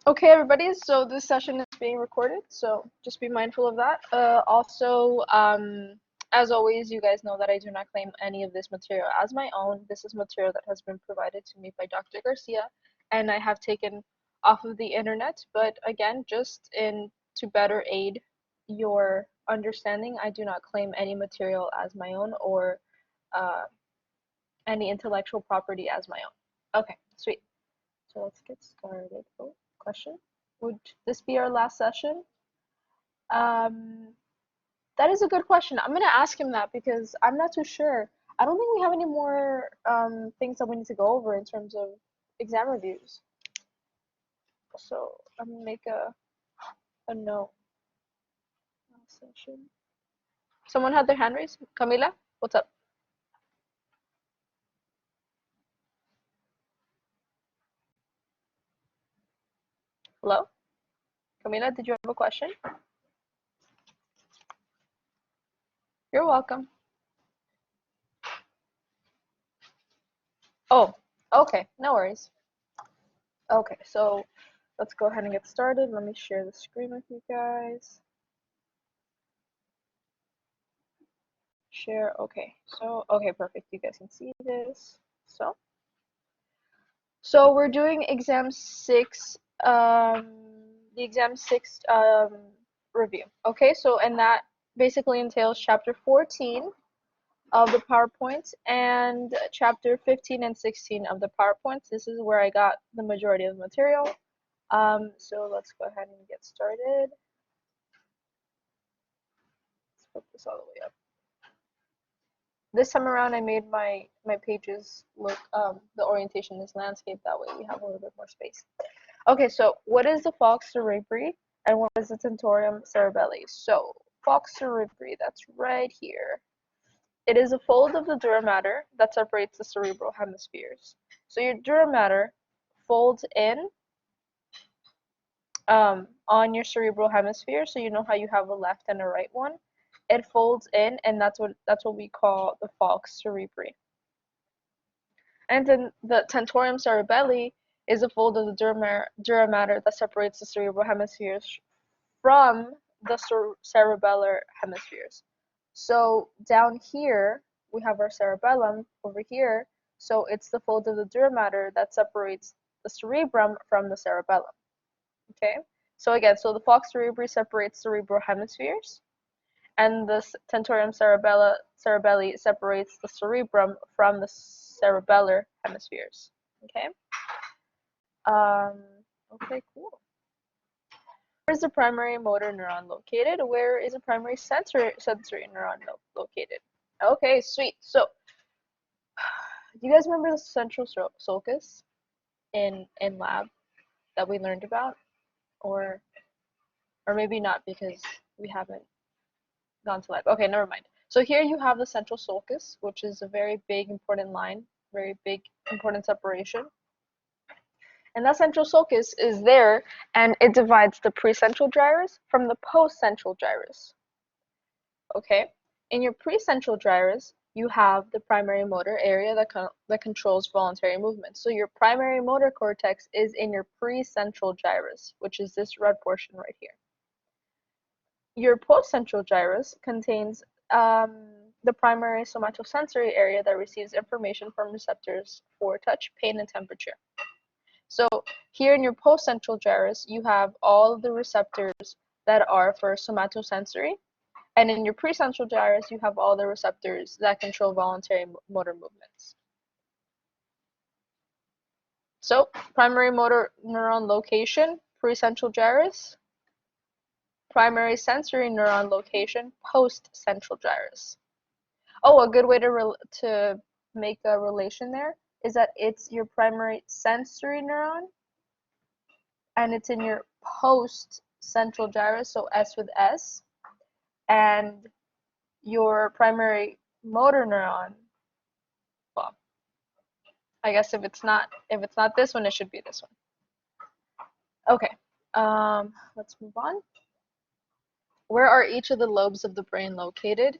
Okay, everybody, so this session is being recorded, so just be mindful of that. As always, you guys know that I do not claim any of this material as my own. This is material that has been provided to me by Dr. Garcia, and I have taken off of the internet, but again, to better aid your understanding, I do not claim any material as my own or uh, any intellectual property as my own. Okay, sweet. So let's get started. Oh, question. Would this be our last session? Um, that is a good question. I'm gonna ask him that because I'm not too sure. I don't think we have any more things that we need to go over in terms of exam reviews. So I'm gonna make a note. Last session. Someone had their hand raised. Camila, what's up? Hello? Camila, did you have a question? You're welcome. Oh, okay, no worries. Okay, so let's go ahead and get started. Let me share the screen with you guys. Share, okay. So, okay, perfect. You guys can see this. So we're doing exam 6, the exam 6 review. Okay, so and that basically entails chapter 14 of the PowerPoint and chapter 15 and 16 of the PowerPoint. This is where I got the majority of the material. So let's go ahead and get started. Let's put this all the way up. This time around, I made my pages look, the orientation is landscape, that way we have a little bit more space. Okay, so what is the falx cerebri and what is the tentorium cerebelli? So falx cerebri, that's right here. It is a fold of the dura mater that separates the cerebral hemispheres. So your dura mater folds in on your cerebral hemisphere, so you know how you have a left and a right one. It folds in, and that's what we call the falx cerebri. And then the tentorium cerebelli is a fold of the dura mater that separates the cerebral hemispheres from the cerebellar hemispheres. So down here, we have our cerebellum over here. So it's the fold of the dura mater that separates the cerebrum from the cerebellum. Okay? So again, so the falx cerebri separates cerebral hemispheres, and the tentorium cerebelli separates the cerebrum from the cerebellar hemispheres. Okay. Okay, cool. Where is the primary motor neuron located? Where is a primary sensory neuron located? Okay, sweet. So, do you guys remember the central sulcus in lab that we learned about, or maybe not because we haven't gone to lab. Okay, never mind. So here you have the central sulcus, which is a very big important line, very big important separation. And that central sulcus is there, and it divides the precentral gyrus from the postcentral gyrus. Okay, in your precentral gyrus, you have the primary motor area that controls voluntary movement. So your primary motor cortex is in your precentral gyrus, which is this red portion right here. Your postcentral gyrus contains the primary somatosensory area that receives information from receptors for touch, pain, and temperature. So here in your postcentral gyrus, you have all the receptors that are for somatosensory, and in your precentral gyrus, you have all the receptors that control voluntary motor movements. So primary motor neuron location, precentral gyrus. Primary sensory neuron location, post-central gyrus. Oh, a good way to make a relation there is that it's your primary sensory neuron, and it's in your post-central gyrus, so S with S, and your primary motor neuron. Well, I guess if it's not this one, it should be this one. Okay, let's move on. Where are each of the lobes of the brain located?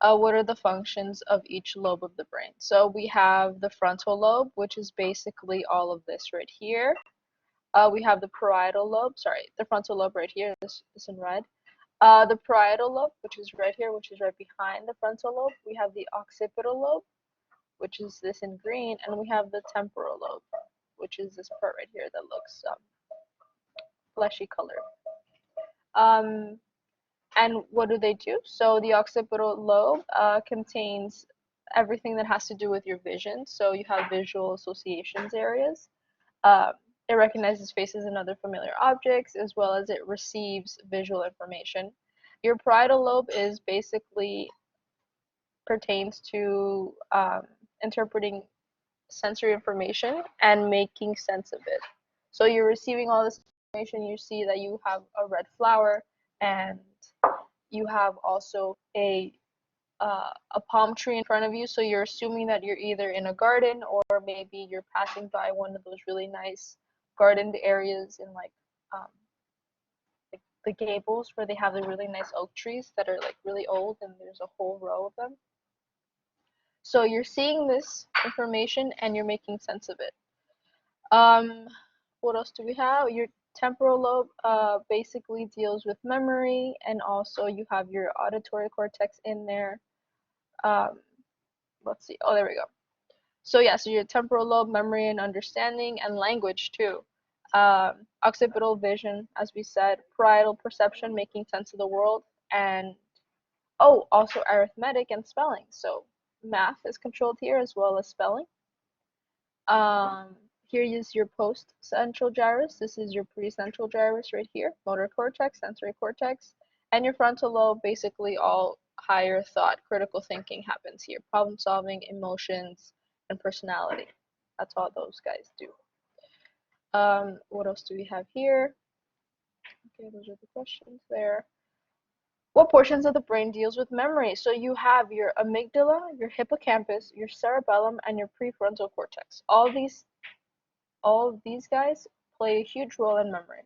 What are the functions of each lobe of the brain? So we have the frontal lobe, which is basically all of this right here. We have the parietal lobe, sorry, the frontal lobe right here, this in red. The parietal lobe, which is right here, which is right behind the frontal lobe. We have the occipital lobe, which is this in green, and we have the temporal lobe, which is this part right here that looks fleshy colored. Um, and what do they do? So the occipital lobe contains everything that has to do with your vision. So you have visual associations areas. Um, it recognizes faces and other familiar objects, as well as it receives visual information. Your parietal lobe is basically pertains to interpreting sensory information and making sense of it. So you're receiving all this information, you see that you have a red flower, and you have also a palm tree in front of you, so you're assuming that you're either in a garden or maybe you're passing by one of those really nice gardened areas in um, like the Gables where they have the really nice oak trees that are like really old and there's a whole row of them. So you're seeing this information and you're making sense of it. Um, what else do we have? Your temporal lobe basically deals with memory, and also you have your auditory cortex in there. Um, let's see. Oh, there we go. So yeah, so your temporal lobe, memory and understanding, and language too. Occipital vision, as we said, parietal perception, making sense of the world, and oh, also arithmetic and spelling. So math is controlled here as well as spelling. Um, Here is your post-central gyrus. This is your pre-central gyrus right here. Motor cortex, sensory cortex, and your frontal lobe. Basically, all higher thought, critical thinking happens here. Problem solving, emotions, and personality. That's all those guys do. What else do we have here? Okay, those are the questions there. What portions of the brain deals with memory? So you have your amygdala, your hippocampus, your cerebellum, and your prefrontal cortex. All of these guys play a huge role in memory.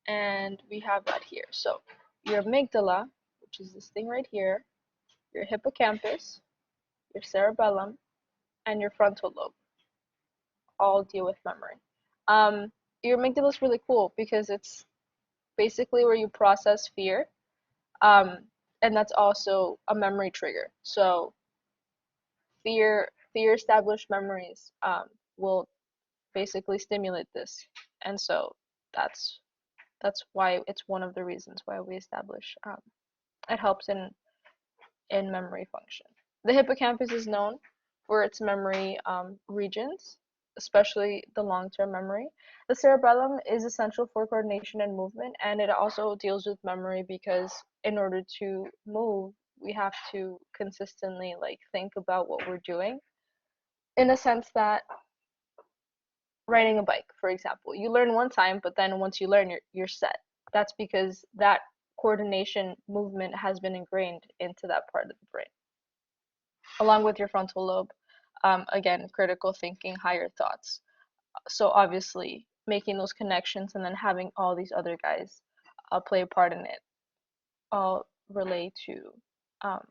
And we have that here. So your amygdala, which is this thing right here, your hippocampus, your cerebellum, and your frontal lobe all deal with memory. Your amygdala is really cool because it's basically where you process fear, um, and that's also a memory trigger. So fear established memories will basically stimulate this, and so that's why it's one of the reasons why we establish it helps in memory function. The hippocampus is known for its memory regions, especially the long-term memory. The cerebellum is essential for coordination and movement, and it also deals with memory because in order to move, we have to consistently like think about what we're doing, in a sense that riding a bike, for example, you learn one time, but then once you learn, you're set. That's because that coordination movement has been ingrained into that part of the brain, along with your frontal lobe. Again, critical thinking, higher thoughts. So obviously, making those connections and then having all these other guys play a part in it all relate to um,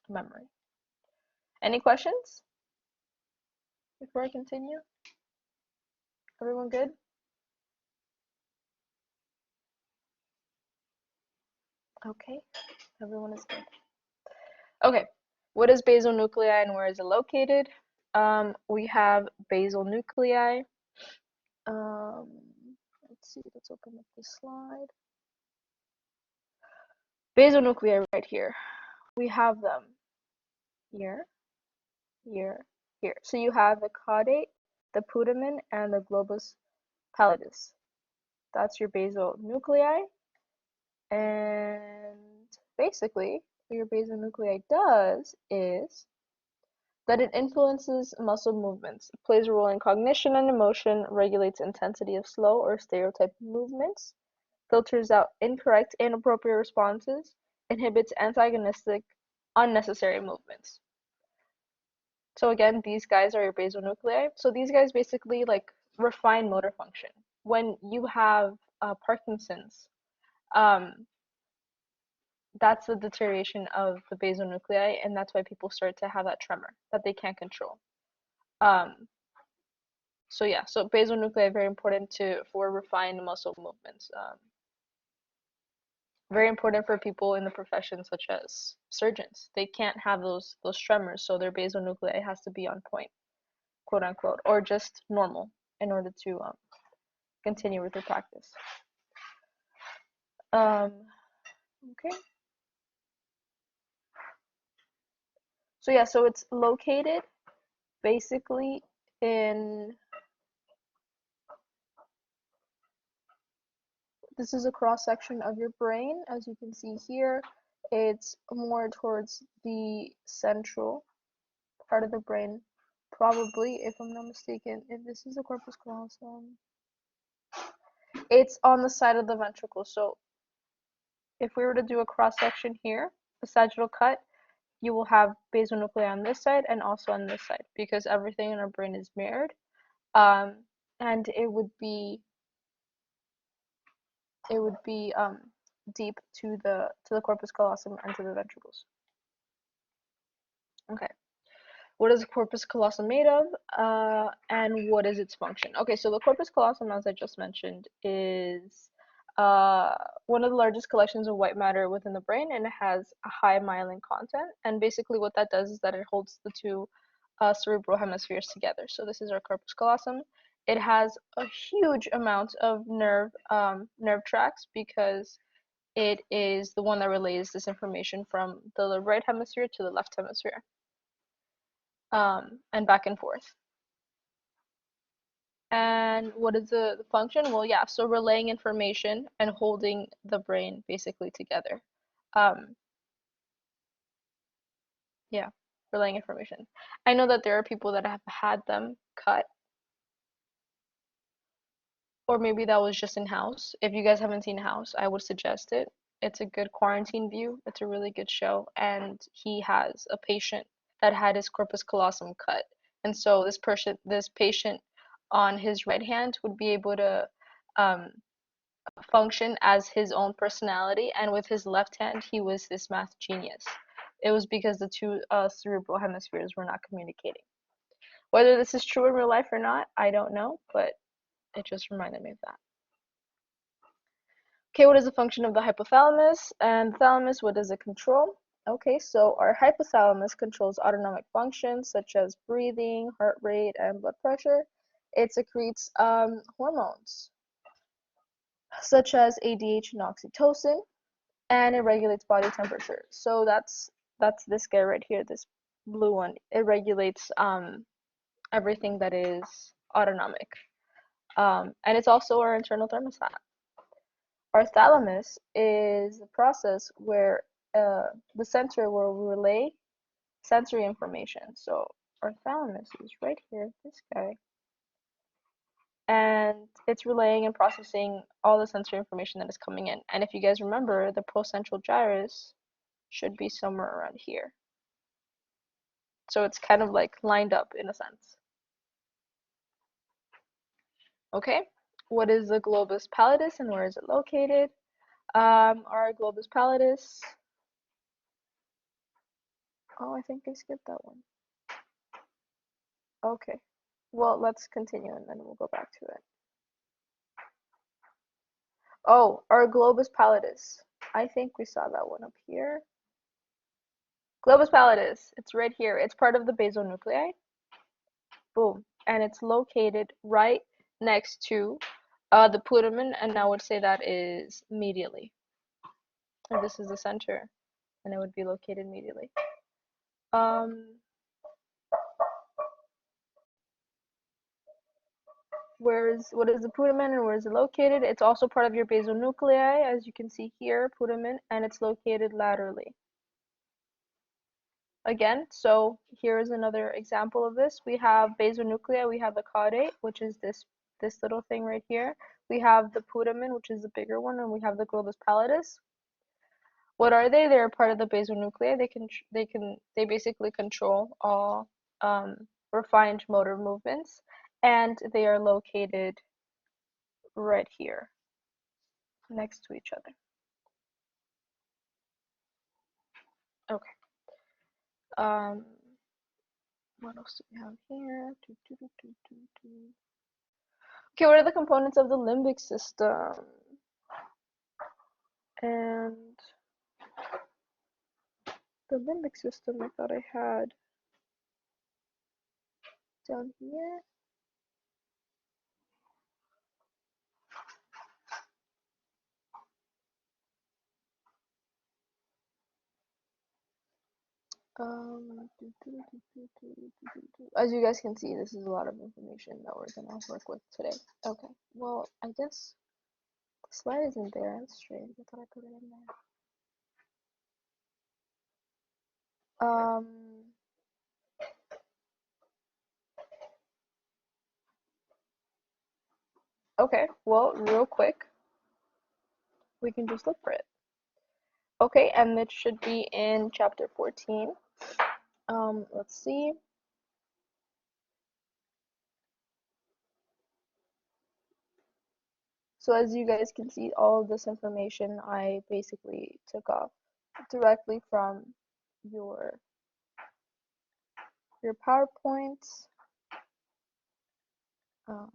memory. Any questions before I continue? Everyone good? Okay, everyone is good. Okay, what is basal nuclei and where is it located? We have basal nuclei. Um, let's see, let's open up this slide. Basal nuclei right here. We have them here, here, here. So you have the caudate, the putamen, and the globus pallidus. That's your basal nuclei. And basically, what your basal nuclei does is that it influences muscle movements, plays a role in cognition and emotion, regulates intensity of slow or stereotyped movements, filters out incorrect, inappropriate responses, inhibits antagonistic, unnecessary movements. So again, these guys are your basal nuclei. So these guys basically like refine motor function. When you have Parkinson's, um, that's the deterioration of the basal nuclei, and that's why people start to have that tremor that they can't control. Um, So yeah, so basal nuclei very important for refined muscle movements. Very important for people in the profession such as surgeons. They can't have those tremors, so their basal nuclei has to be on point, quote unquote, or just normal in order to continue with their practice. Okay. So yeah, so it's located basically in, this is a cross section of your brain, as you can see here. It's more towards the central part of the brain, probably, if I'm not mistaken. If this is a corpus callosum, it's on the side of the ventricle. So if we were to do a cross section here, a sagittal cut, you will have basal nuclei on this side and also on this side, because everything in our brain is mirrored. And it would be deep to the corpus callosum and to the ventricles. Okay. What is the corpus callosum made of, and what is its function? Okay, so the corpus callosum, as I just mentioned, is one of the largest collections of white matter within the brain, and it has a high myelin content. And basically what that does is that it holds the two cerebral hemispheres together. So this is our corpus callosum. It has a huge amount of nerve tracts, because it is the one that relays this information from the right hemisphere to the left hemisphere, and back and forth. And what is the function? Well, yeah, so relaying information and holding the brain basically together. Um, yeah, relaying information. I know that there are people that have had them cut, or maybe that was just in House. If you guys haven't seen House, I would suggest it. It's a good quarantine view. It's a really good show, and he has a patient that had his corpus callosum cut, and so this patient on his right hand would be able to um, function as his own personality, and with his left hand, he was this math genius. It was because the two cerebral hemispheres were not communicating. Whether this is true in real life or not, I don't know, but it just reminded me of that. Okay, what is the function of the hypothalamus? And thalamus, what does it control? Okay, so our hypothalamus controls autonomic functions such as breathing, heart rate, and blood pressure. It secretes hormones such as ADH and oxytocin, and it regulates body temperature. So that's this guy right here, this blue one. It regulates everything that is autonomic, and it's also our internal thermostat. Our thalamus is the process where the center will relay sensory information. So our thalamus is right here, this guy, and it's relaying and processing all the sensory information that is coming in. And if you guys remember, the postcentral gyrus should be somewhere around here. So it's kind of like lined up in a sense. Okay, what is the globus pallidus and where is it located? Our globus pallidus, oh, I think I skipped that one. Okay, well, let's continue and then we'll go back to it. Oh, our globus pallidus. I think we saw that one up here. Globus pallidus, it's right here. It's part of the basal nuclei. Boom. And it's located right next to the putamen, and I would say that is medially. And this is the center, and it would be located medially. What is the putamen and where is it located? It's also part of your basal nuclei, as you can see here, putamen, and it's located laterally. Again, so here is another example of this. We have basal nuclei, we have the caudate, which is this little thing right here. We have the putamen, which is the bigger one, and we have the globus pallidus. What are they? They're part of the basal nuclei. They basically control all refined motor movements, and they are located right here next to each other. Okay. What else do we have here? Okay, what are the components of the limbic system? And the limbic system I thought I had down here. As you guys can see, this is a lot of information that we're gonna work with today. Okay, well, I guess the slide isn't there. That's strange. I thought I put it in there. Okay, well, real quick, we can just look for it. Okay, and it should be in chapter 14. Let's see. So as you guys can see, all of this information I basically took off directly from your your PowerPoints. Um,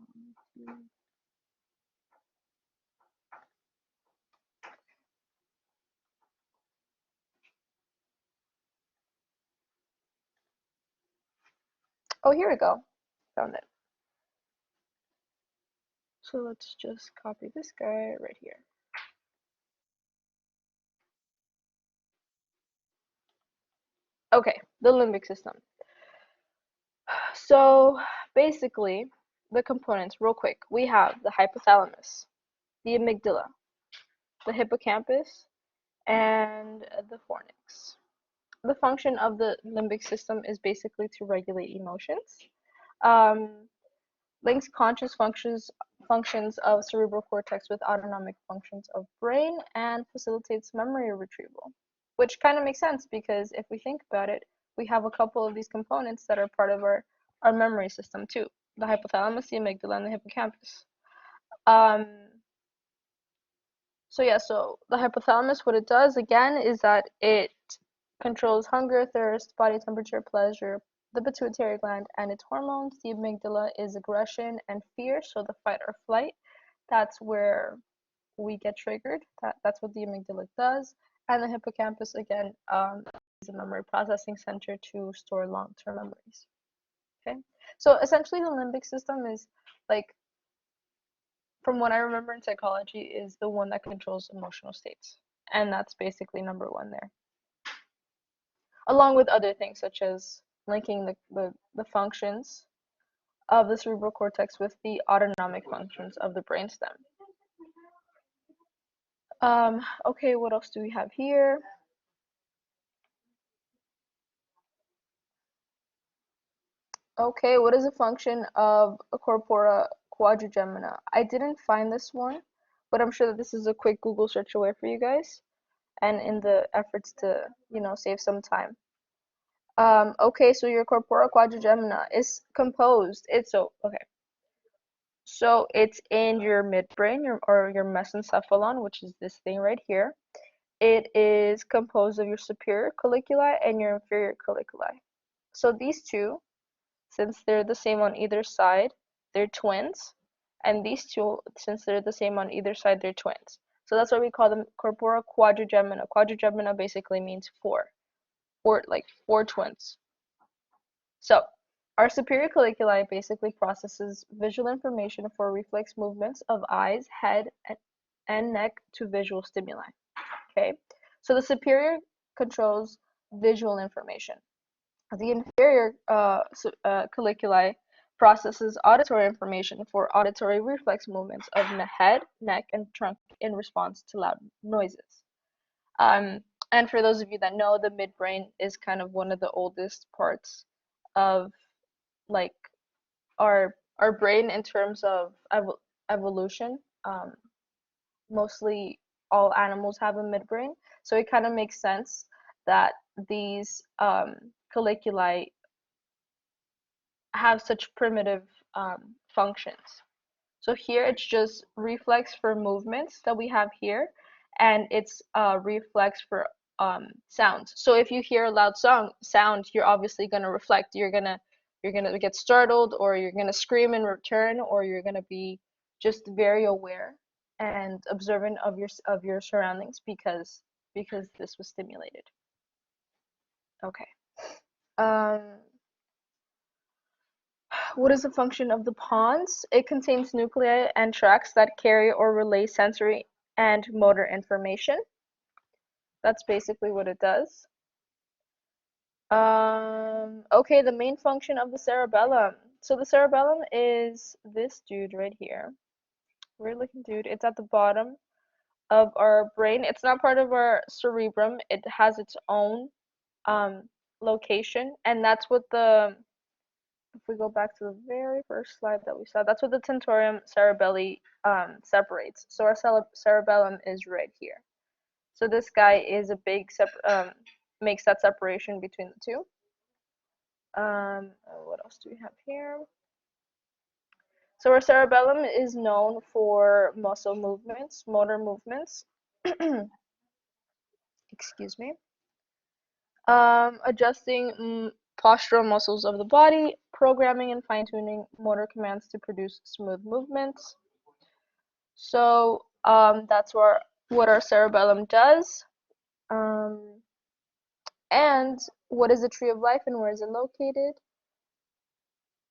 oh, here we go. Found it. So let's just copy this guy right here. Okay, the limbic system. So basically, the components, real quick, we have the hypothalamus, the amygdala, the hippocampus, and the fornix. The function of the limbic system is basically to regulate emotions, um, links conscious functions of cerebral cortex with autonomic functions of brain, and facilitates memory retrieval. Which kind of makes sense because if we think about it, we have a couple of these components that are part of our memory system too. The hypothalamus, the amygdala, and the hippocampus. Um, so yeah, so the hypothalamus, what it does again is that it controls hunger, thirst, body temperature, pleasure, the pituitary gland and its hormones. The amygdala is aggression and fear, so the fight or flight. That's where we get triggered. That's what the amygdala does. And the hippocampus, again, is a memory processing center to store long-term memories. Okay, so essentially the limbic system is like, from what I remember in psychology, is the one that controls emotional states. And that's basically number one there. Along with other things such as linking the functions of the cerebral cortex with the autonomic functions of the brainstem. Okay, what else do we have here? Okay, what is the function of a corpora quadrigemina? I didn't find this one, but I'm sure that this is a quick Google search away for you guys, and in the efforts to, save some time. Okay, so your corpora quadrigemina is composed. So it's in your midbrain, or your mesencephalon, which is this thing right here. It is composed of your superior colliculi and your inferior colliculi. So these two, since they're the same on either side, they're twins. And these two, since they're the same on either side, they're twins. So that's why we call them corpora quadrigemina. Quadrigemina basically means four, like four twins. So our superior colliculi basically processes visual information for reflex movements of eyes, head, and neck to visual stimuli. Okay, so the superior controls visual information. The inferior colliculi processes auditory information for auditory reflex movements of the head, neck, and trunk in response to loud noises. And for those of you that know, the midbrain is kind of one of the oldest parts of, like, our brain in terms of evolution. Mostly all animals have a midbrain, so it kind of makes sense that these colliculi have such primitive functions. So here it's just reflex for movements that we have here, and it's reflex for sounds. So if you hear a loud sound, you're obviously going to reflect. You're going to you're gonna get startled, or you're gonna scream in return, or you're gonna be just very aware and observant of your surroundings because this was stimulated. Okay. Um, what is the function of the pons? It contains nuclei and tracts that carry or relay sensory and motor information. That's basically what it does. Okay, the main function of the cerebellum. So the cerebellum is this dude right here. Weird looking dude. It's at the bottom of our brain. It's not part of our cerebrum. It has its own location, and that's what the, if we go back to the very first slide that we saw, that's what the tentorium cerebelli separates. So our cerebellum is right here. So this guy is a big makes that separation between the two. What else do we have here? So our cerebellum is known for muscle movements, motor movements. Excuse me. Adjusting postural muscles of the body, programming and fine-tuning motor commands to produce smooth movements. So that's what our cerebellum does. And what is the tree of life and where is it located?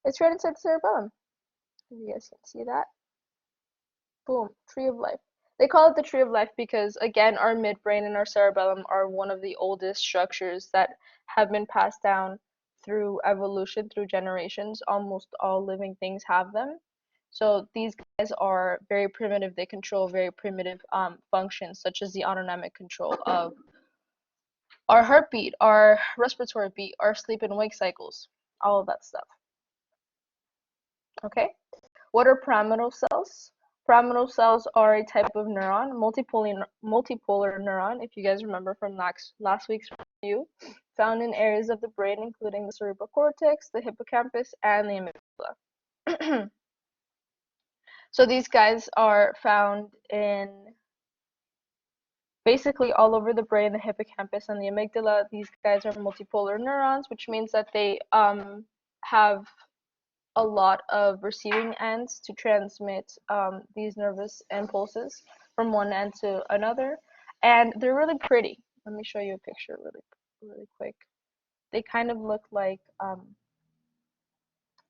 It's right inside the cerebellum. If you guys can see that. Boom, tree of life. They call it the tree of life because, again, our midbrain and our cerebellum are one of the oldest structures that have been passed down through evolution, through generations. Almost all living things have them. So these guys are very primitive. They control very primitive functions, such as the autonomic control of our heartbeat, our respiratory beat, our sleep and wake cycles, all of that stuff. Okay? What are pyramidal cells? Pyramidal cells are a type of neuron, multipolar neuron, if you guys remember from last week's review, found in areas of the brain including the cerebral cortex, the hippocampus, and the amygdala. So these guys are found in basically all over the brain, the hippocampus and the amygdala. These guys are multipolar neurons, which means that they have a lot of receiving ends to transmit these nervous impulses from one end to another, and they're really pretty. Let me show you a picture really quick. They kind of look like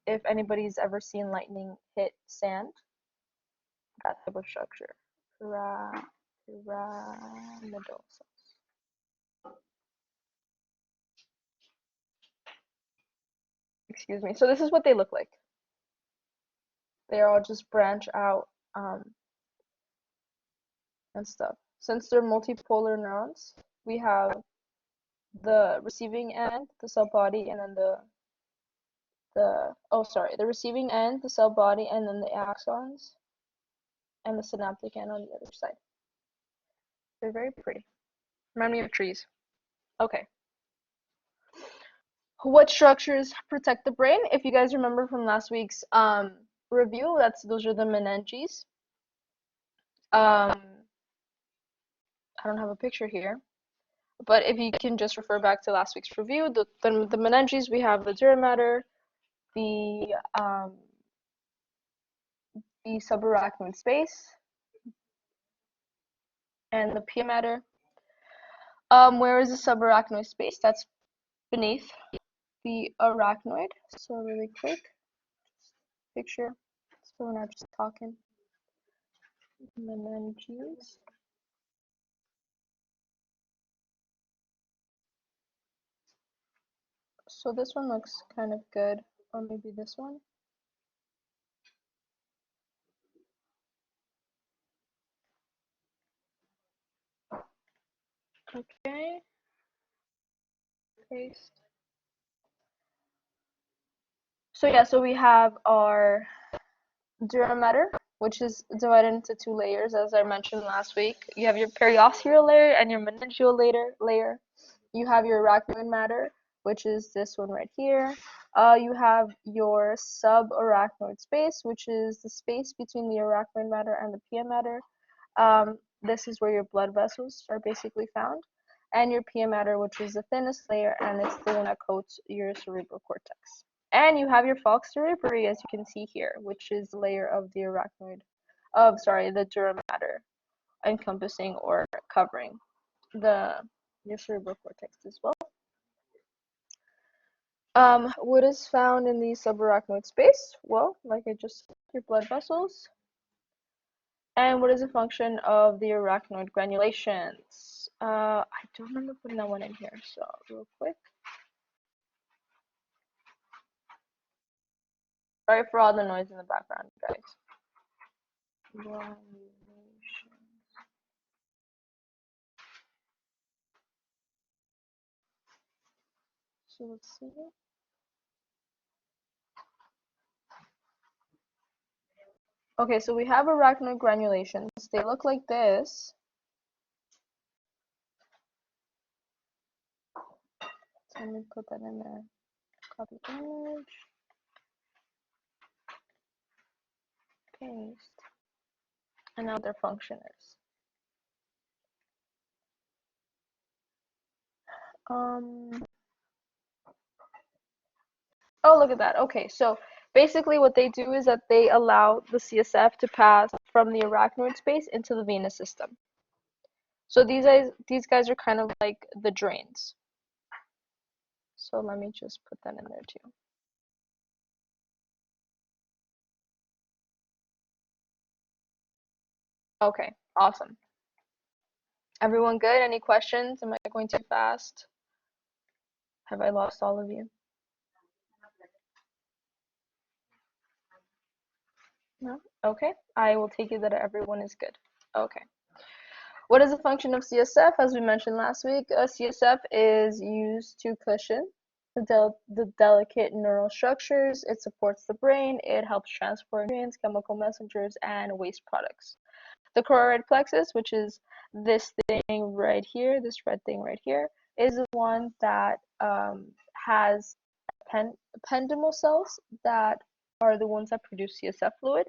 if anybody's ever seen lightning hit sand, that type of structure. Pyramidal cells. Excuse me. So this is what they look like. They all just branch out and stuff. Since they're multipolar neurons, we have the receiving end, the cell body, and then the receiving end, the cell body, and then the axons, and the synaptic end on the other side. They're very pretty. Remind me of trees. Okay. What structures protect the brain? If you guys remember from last week's review, those are the meninges. I don't have a picture here, but if you can just refer back to last week's review, the meninges, we have the dura mater, the subarachnoid space, and the pia mater. Where is the subarachnoid space? That's beneath the arachnoid. So really quick picture, so we're not just talking. Meninges. So this one looks kind of good, or maybe this one. Okay. Paste. So yeah, so we have our dura mater, which is divided into two layers, as I mentioned last week. You have your periosteal layer and your meningeal layer. You have your arachnoid matter, which is this one right here. You have your subarachnoid space, which is the space between the arachnoid matter and the pia mater. This is where your blood vessels are basically found. And your pia mater, which is the thinnest layer, and it's the one that coats your cerebral cortex. And you have your falx cerebri, as you can see here, which is the layer of the the dura mater, encompassing or covering your cerebral cortex as well. What is found in the subarachnoid space? Well, like I just said, your blood vessels. And what is the function of the arachnoid granulations? I don't remember putting that one in here, so real quick. Sorry for all the noise in the background, guys. Granulations. So let's see. Okay, so we have arachnoid granulations. They look like this. So let me put that in there. Copy image. Paste. And now their function is. Oh, look at that. Okay, so basically what they do is that they allow the CSF to pass from the arachnoid space into the venous system. So these guys are kind of like the drains. So let me just put that in there too. Okay, awesome. Everyone good? Any questions? Am I going too fast? Have I lost all of you? No? Okay, I will take it that everyone is good. Okay. What is the function of CSF? As we mentioned last week, CSF is used to cushion the delicate neural structures. It supports the brain. It helps transport nutrients, chemical messengers, and waste products. The choroid plexus, which is this thing right here, this red thing right here, is the one that has ependymal cells that are the ones that produce CSF fluid.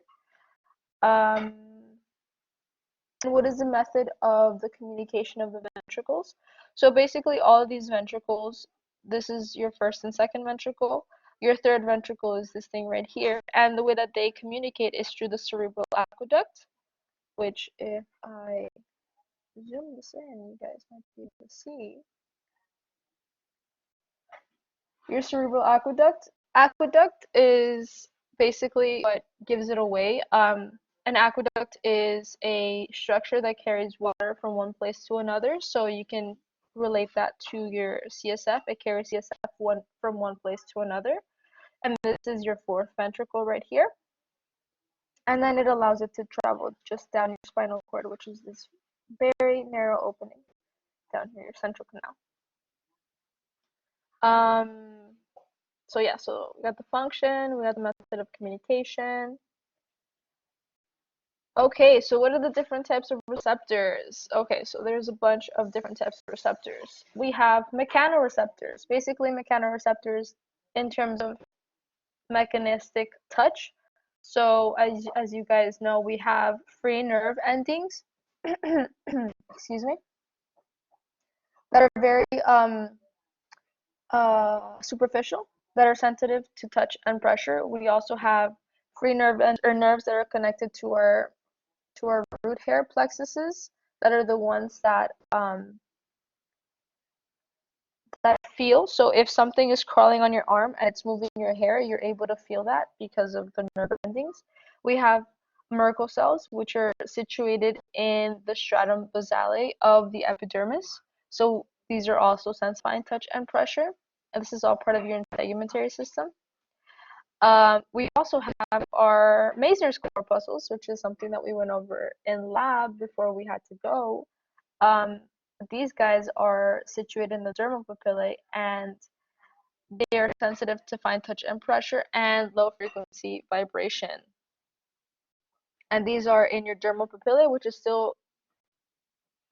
What is the method of the communication of the ventricles? So basically all of these ventricles, this is your first and second ventricle. Your third ventricle is this thing right here. And the way that they communicate is through the cerebral aqueduct, which if I zoom this in, you guys might be able to see. Your cerebral aqueduct is basically what gives it away. An aqueduct is a structure that carries water from one place to another, so you can relate that to your CSF. It carries CSF from one place to another, and this is your fourth ventricle right here. And then it allows it to travel just down your spinal cord, which is this very narrow opening down here, your central canal. So yeah, so we got the function, we got the method of communication. Okay, so what are the different types of receptors? Okay, so there's a bunch of different types of receptors. We have mechanoreceptors. Basically, mechanoreceptors in terms of mechanistic touch. So as you guys know, we have free nerve endings, excuse me, that are very superficial, that are sensitive to touch and pressure. We also have free nerve or nerves that are connected to our root hair plexuses, that are the ones that feel. So if something is crawling on your arm and it's moving your hair, you're able to feel that because of the nerve endings. We have Merkel cells, which are situated in the stratum basale of the epidermis. So these are also sensitizing touch and pressure. And this is all part of your integumentary system. We also have our Meissner's corpuscles, which is something that we went over in lab before we had to go. These guys are situated in the dermal papillae, and they are sensitive to fine touch and pressure and low frequency vibration. And these are in your dermal papillae, which is still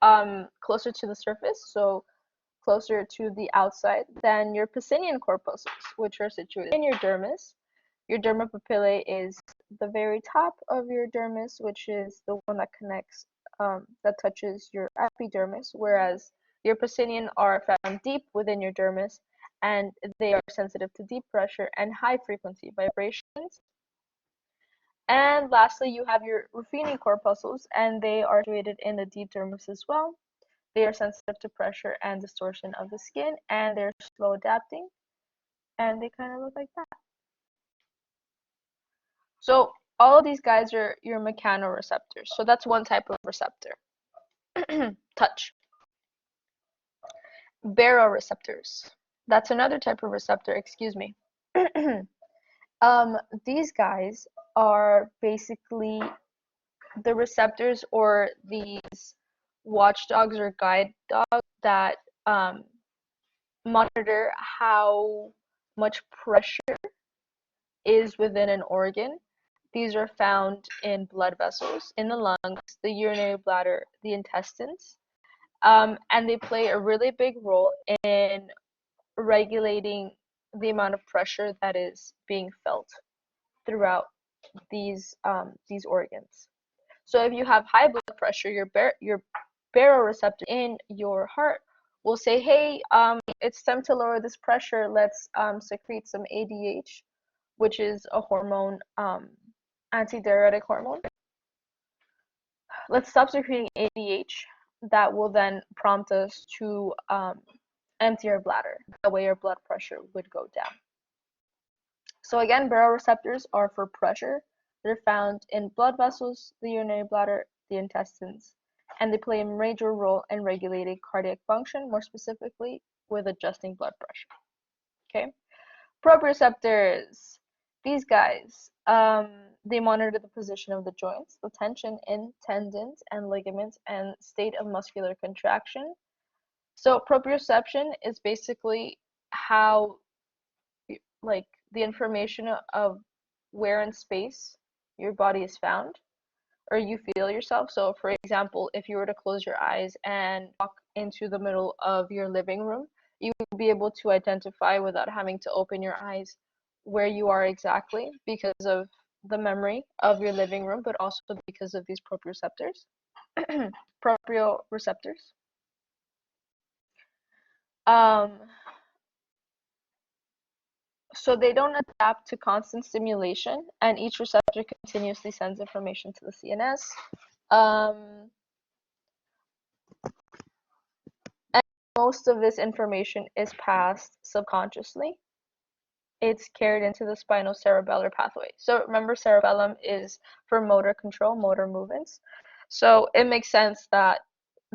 closer to the surface, so closer to the outside than your Pacinian corpuscles, which are situated in your dermis. Your dermal papillae is the very top of your dermis, which is the one that connects, that touches your epidermis, whereas your Pacinian are found deep within your dermis, and they are sensitive to deep pressure and high frequency vibrations. And lastly, you have your ruffini corpuscles, and they are situated in the deep dermis as well. They are sensitive to pressure and distortion of the skin, and they're slow adapting, and they kind of look like that. So all of these guys are your mechanoreceptors. So that's one type of receptor. Touch. Baroreceptors. That's another type of receptor, excuse me. These guys are basically the receptors or these watchdogs or guide dogs that monitor how much pressure is within an organ. These are found in blood vessels, in the lungs, the urinary bladder, the intestines, and they play a really big role in regulating the amount of pressure that is being felt throughout these organs. So if you have high blood pressure, your baroreceptor in your heart will say, "Hey, it's time to lower this pressure. Let's secrete some ADH, which is a hormone, antidiuretic hormone. Let's stop secreting ADH. That will then prompt us to empty our bladder. That way, your blood pressure would go down." So again, baroreceptors are for pressure. They're found in blood vessels, the urinary bladder, the intestines, and they play a major role in regulating cardiac function, more specifically with adjusting blood pressure. Okay, proprioceptors. These guys, they monitor the position of the joints, the tension in tendons and ligaments, and state of muscular contraction. So proprioception is basically how, like, the information of where in space your body is found or you feel yourself. So for example, if you were to close your eyes and walk into the middle of your living room, you would be able to identify without having to open your eyes where you are exactly because of the memory of your living room, but also because of these proprioceptors. Proprioceptors. Um, So they don't adapt to constant stimulation, and each receptor continuously sends information to the CNS. Um, and most of this information is passed subconsciously. It's carried into the spinal cerebellar pathway. So remember, cerebellum is for motor control, motor movements. So it makes sense that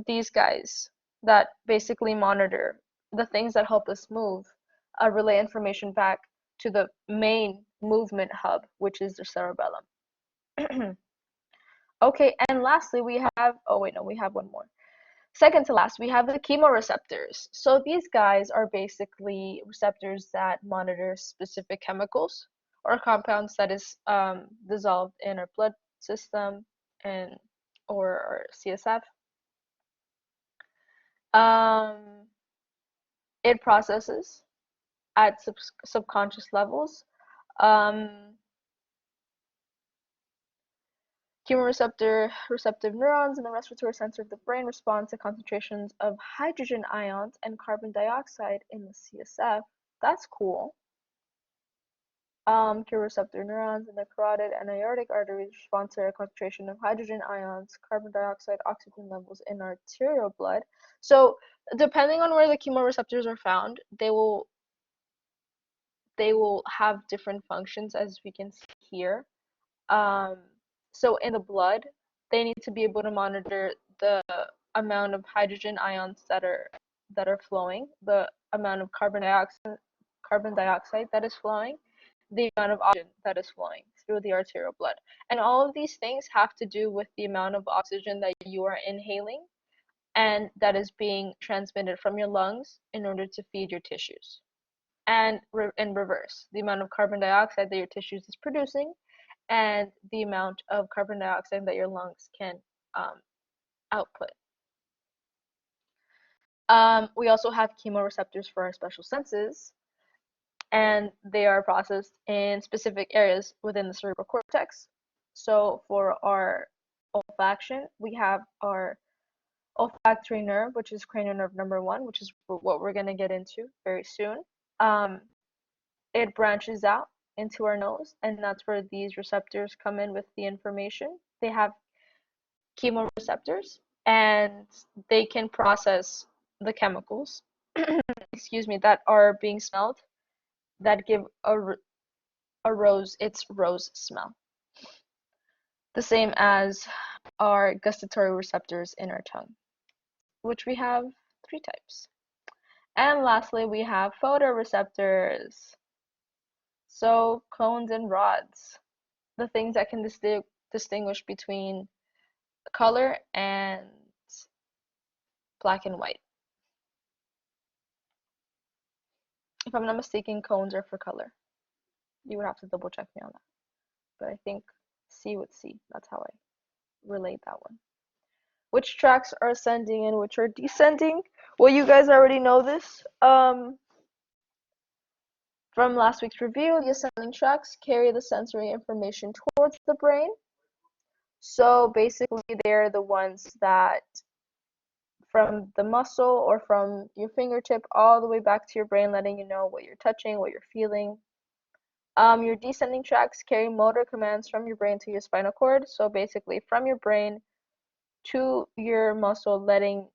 these guys that basically monitor the things that help us move relay information back to the main movement hub, which is the cerebellum. Okay, and lastly, we have, oh wait, no, we have one more. Second to last, we have the chemoreceptors. So these guys are basically receptors that monitor specific chemicals or compounds that is dissolved in our blood system and or our CSF. It processes at subconscious levels. Chemoreceptor receptive neurons in the respiratory center of the brain respond to concentrations of hydrogen ions and carbon dioxide in the CSF. That's cool. Chemoreceptor neurons in the carotid and aortic arteries respond to a concentration of hydrogen ions, carbon dioxide, oxygen levels in arterial blood. So depending on where the chemoreceptors are found, they will have different functions, as we can see here. So in the blood, they need to be able to monitor the amount of hydrogen ions that are flowing, the amount of carbon dioxide that is flowing, the amount of oxygen that is flowing through the arterial blood. And all of these things have to do with the amount of oxygen that you are inhaling and that is being transmitted from your lungs in order to feed your tissues. And in reverse, the amount of carbon dioxide that your tissues is producing and the amount of carbon dioxide that your lungs can output. We also have chemoreceptors for our special senses, and they are processed in specific areas within the cerebral cortex. So for our olfaction, we have our olfactory nerve, which is cranial nerve number 1, which is what we're going to get into very soon. it branches out into our nose, and that's where these receptors come in with the information. They have chemoreceptors, and they can process the chemicals, excuse me, that are being smelled that give a rose its rose smell. The same as our gustatory receptors in our tongue, which we have three types. And lastly, we have photoreceptors. So cones and rods, the things that can distinguish between color and black and white. If I'm not mistaken, cones are for color. You would have to double check me on that. But I think C with C. That's how I relate that one. Which tracks are ascending and which are descending? Well, you guys already know this. From last week's review, the ascending tracks carry the sensory information towards the brain. So basically, they're the ones that from the muscle or from your fingertip all the way back to your brain, letting you know what you're touching, what you're feeling. Your descending tracks carry motor commands from your brain to your spinal cord. So basically, from your brain to your muscle, letting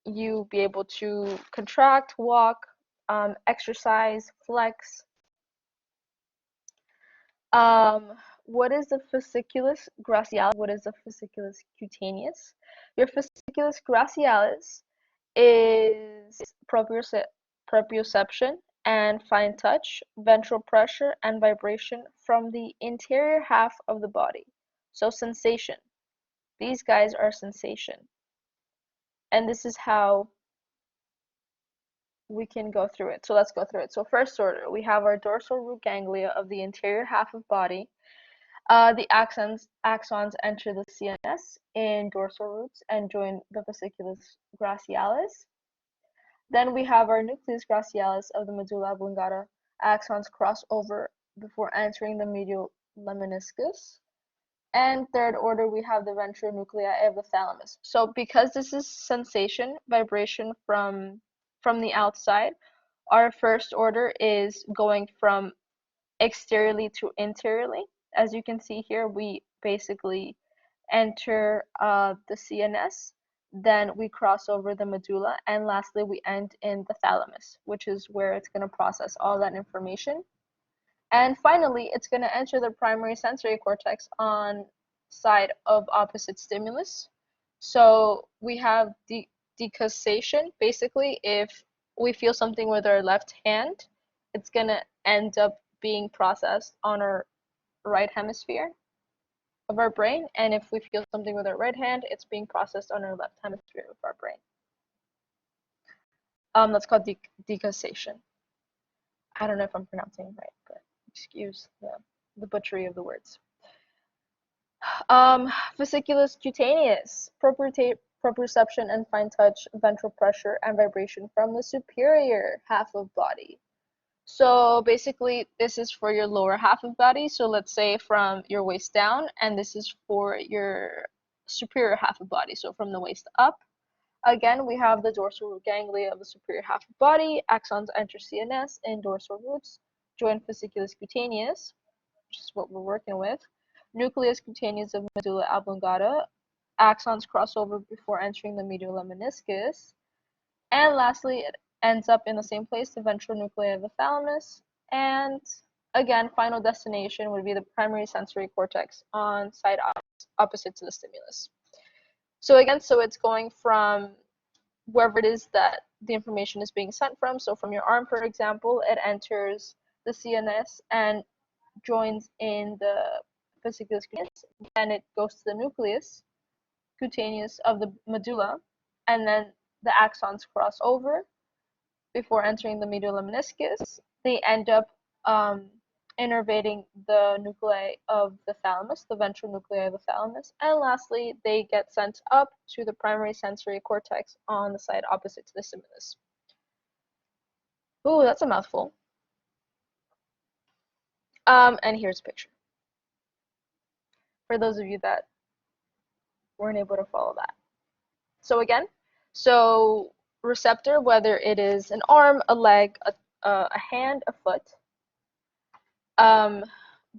you be able to contract, walk, exercise, flex. What is the fasciculus gracialis? What is the fasciculus cutaneous? Your fasciculus gracialis is proprioception and fine touch, ventral pressure and vibration from the interior half of the body. So sensation. These guys are sensation. And this is how we can go through it. So let's go through it. So first order, we have our dorsal root ganglia of the interior half of body. The axons enter the CNS in dorsal roots and join the fasciculus gracialis. Then we have our nucleus gracialis of the medulla oblongata. Axons cross over before entering the medial lemniscus. And third order, we have the ventral nuclei of the thalamus. So because this is sensation, vibration from the outside, our first order is going from exteriorly to interiorly. As you can see here, we basically enter the CNS, then we cross over the medulla, and lastly we end in the thalamus, which is where it's going to process all that information. And finally, it's going to enter the primary sensory cortex on side of opposite stimulus. So we have decussation. Basically, if we feel something with our left hand, it's going to end up being processed on our right hemisphere of our brain. And if we feel something with our right hand, it's being processed on our left hemisphere of our brain. That's called decussation. I don't know if I'm pronouncing it right, but excuse the butchery of the words. Fasciculus cutaneous, proprioception and fine touch, ventral pressure and vibration from the superior half of body. So basically, this is for your lower half of body. So let's say from your waist down, and this is for your superior half of body. So from the waist up. Again, we have the dorsal root ganglia of the superior half of body. Axons enter CNS in dorsal roots, join fasciculus cutaneous, which is what we're working with. Nucleus cutaneous of medulla oblongata. Axons cross over before entering the medial lemniscus. And lastly, it ends up in the same place, the ventral nuclei of the thalamus. And again, final destination would be the primary sensory cortex on side opposite to the stimulus. So again, so it's going from wherever it is that the information is being sent from. So from your arm, for example, it enters the CNS and joins in the fasciculus cutaneous. Then it goes to the nucleus cutaneous of the medulla, and then the axons cross over before entering the medial lemniscus. They end up innervating the nuclei of the thalamus, the ventral nuclei of the thalamus, and lastly, they get sent up to the primary sensory cortex on the side opposite to the stimulus. Ooh, that's a mouthful. And here's a picture for those of you that weren't able to follow that. So again, so receptor, whether it is an arm, a leg, a hand, a foot, um,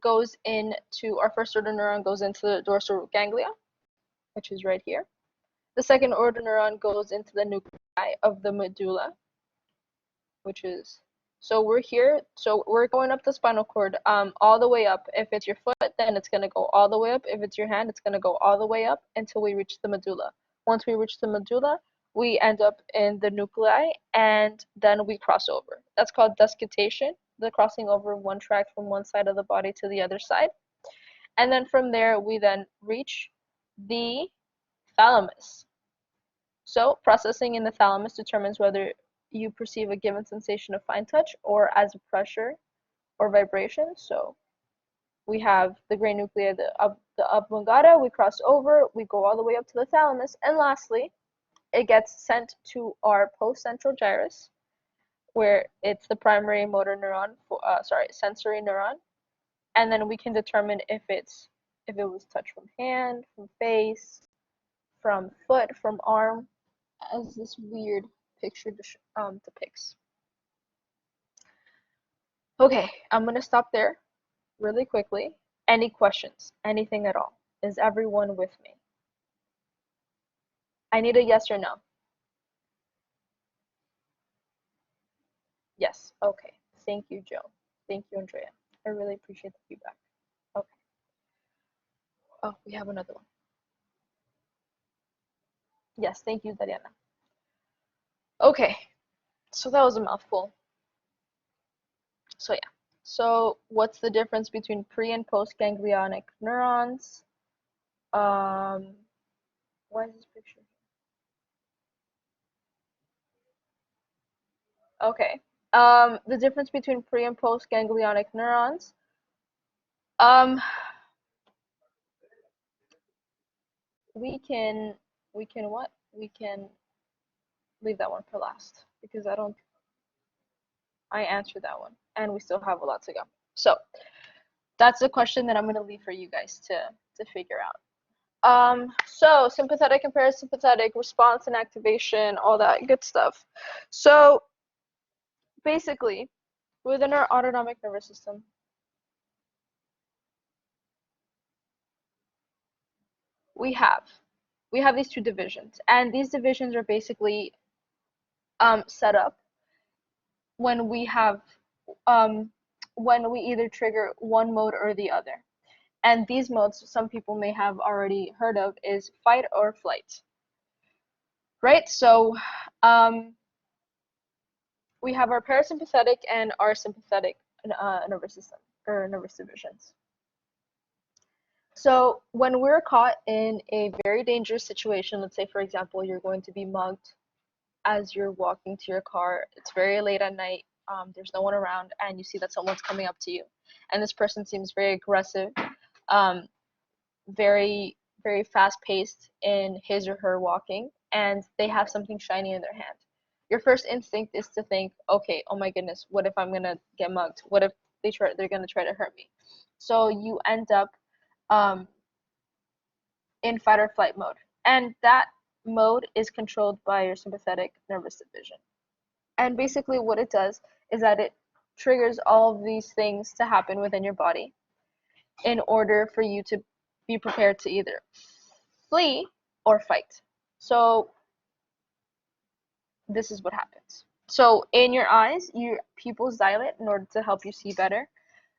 goes into our first order neuron goes into the dorsal root ganglia, which is right here. The second order neuron goes into the nuclei of the medulla, which is, so we're here, so we're going up the spinal cord, all the way up. If it's your foot, then it's going to go all the way up. If it's your hand, it's going to go all the way up until we reach the medulla. Once we reach the medulla, we end up in the nuclei, and then we cross over. That's called desiccation, the crossing over one track from one side of the body to the other side. And then from there, we then reach the thalamus. So processing in the thalamus determines whether you perceive a given sensation of fine touch or as a pressure or vibration. So we have the gray nuclei, the oblongata, we cross over, we go all the way up to the thalamus, and lastly, it gets sent to our postcentral gyrus, where it's the primary motor neuron, sensory neuron, and then we can determine if it was touch from hand, from face, from foot, from arm, as this weird picture depicts. Okay, I'm gonna stop there really quickly. Any questions? Anything at all? Is everyone with me? I need a yes or no. Yes. Okay. Thank you, Joe. Thank you, Andrea. I really appreciate the feedback. Okay. Oh, we have another one. Yes, thank you, Dariana. Okay, so that was a mouthful. So yeah. So what's the difference between pre and post ganglionic neurons? Why is this picture? Okay. The difference between pre and post ganglionic neurons. We can what? We can leave that one for last because I answered that one and we still have a lot to go. So that's a question that I'm gonna leave for you guys to figure out. So sympathetic and parasympathetic response and activation, all that good stuff. So basically, within our autonomic nervous system, we have these two divisions, and these divisions are basically set up when we have when we either trigger one mode or the other. And these modes, some people may have already heard of, is fight or flight. Right? So we have our parasympathetic and our sympathetic nervous system, or nervous divisions. So when we're caught in a very dangerous situation, let's say for example you're going to be mugged as you're walking to your car, it's very late at night, there's no one around, and you see that someone's coming up to you, and this person seems very aggressive, very fast-paced in his or her walking, and they have something shiny in their hand. Your first instinct is to think, okay, oh my goodness, what if I'm gonna get mugged? What if they're gonna try to hurt me? So you end up in fight or flight mode, and that mode is controlled by your sympathetic nervous division. And basically what it does is that it triggers all of these things to happen within your body in order for you to be prepared to either flee or fight. So this is what happens. So in your eyes, your pupils dilate in order to help you see better.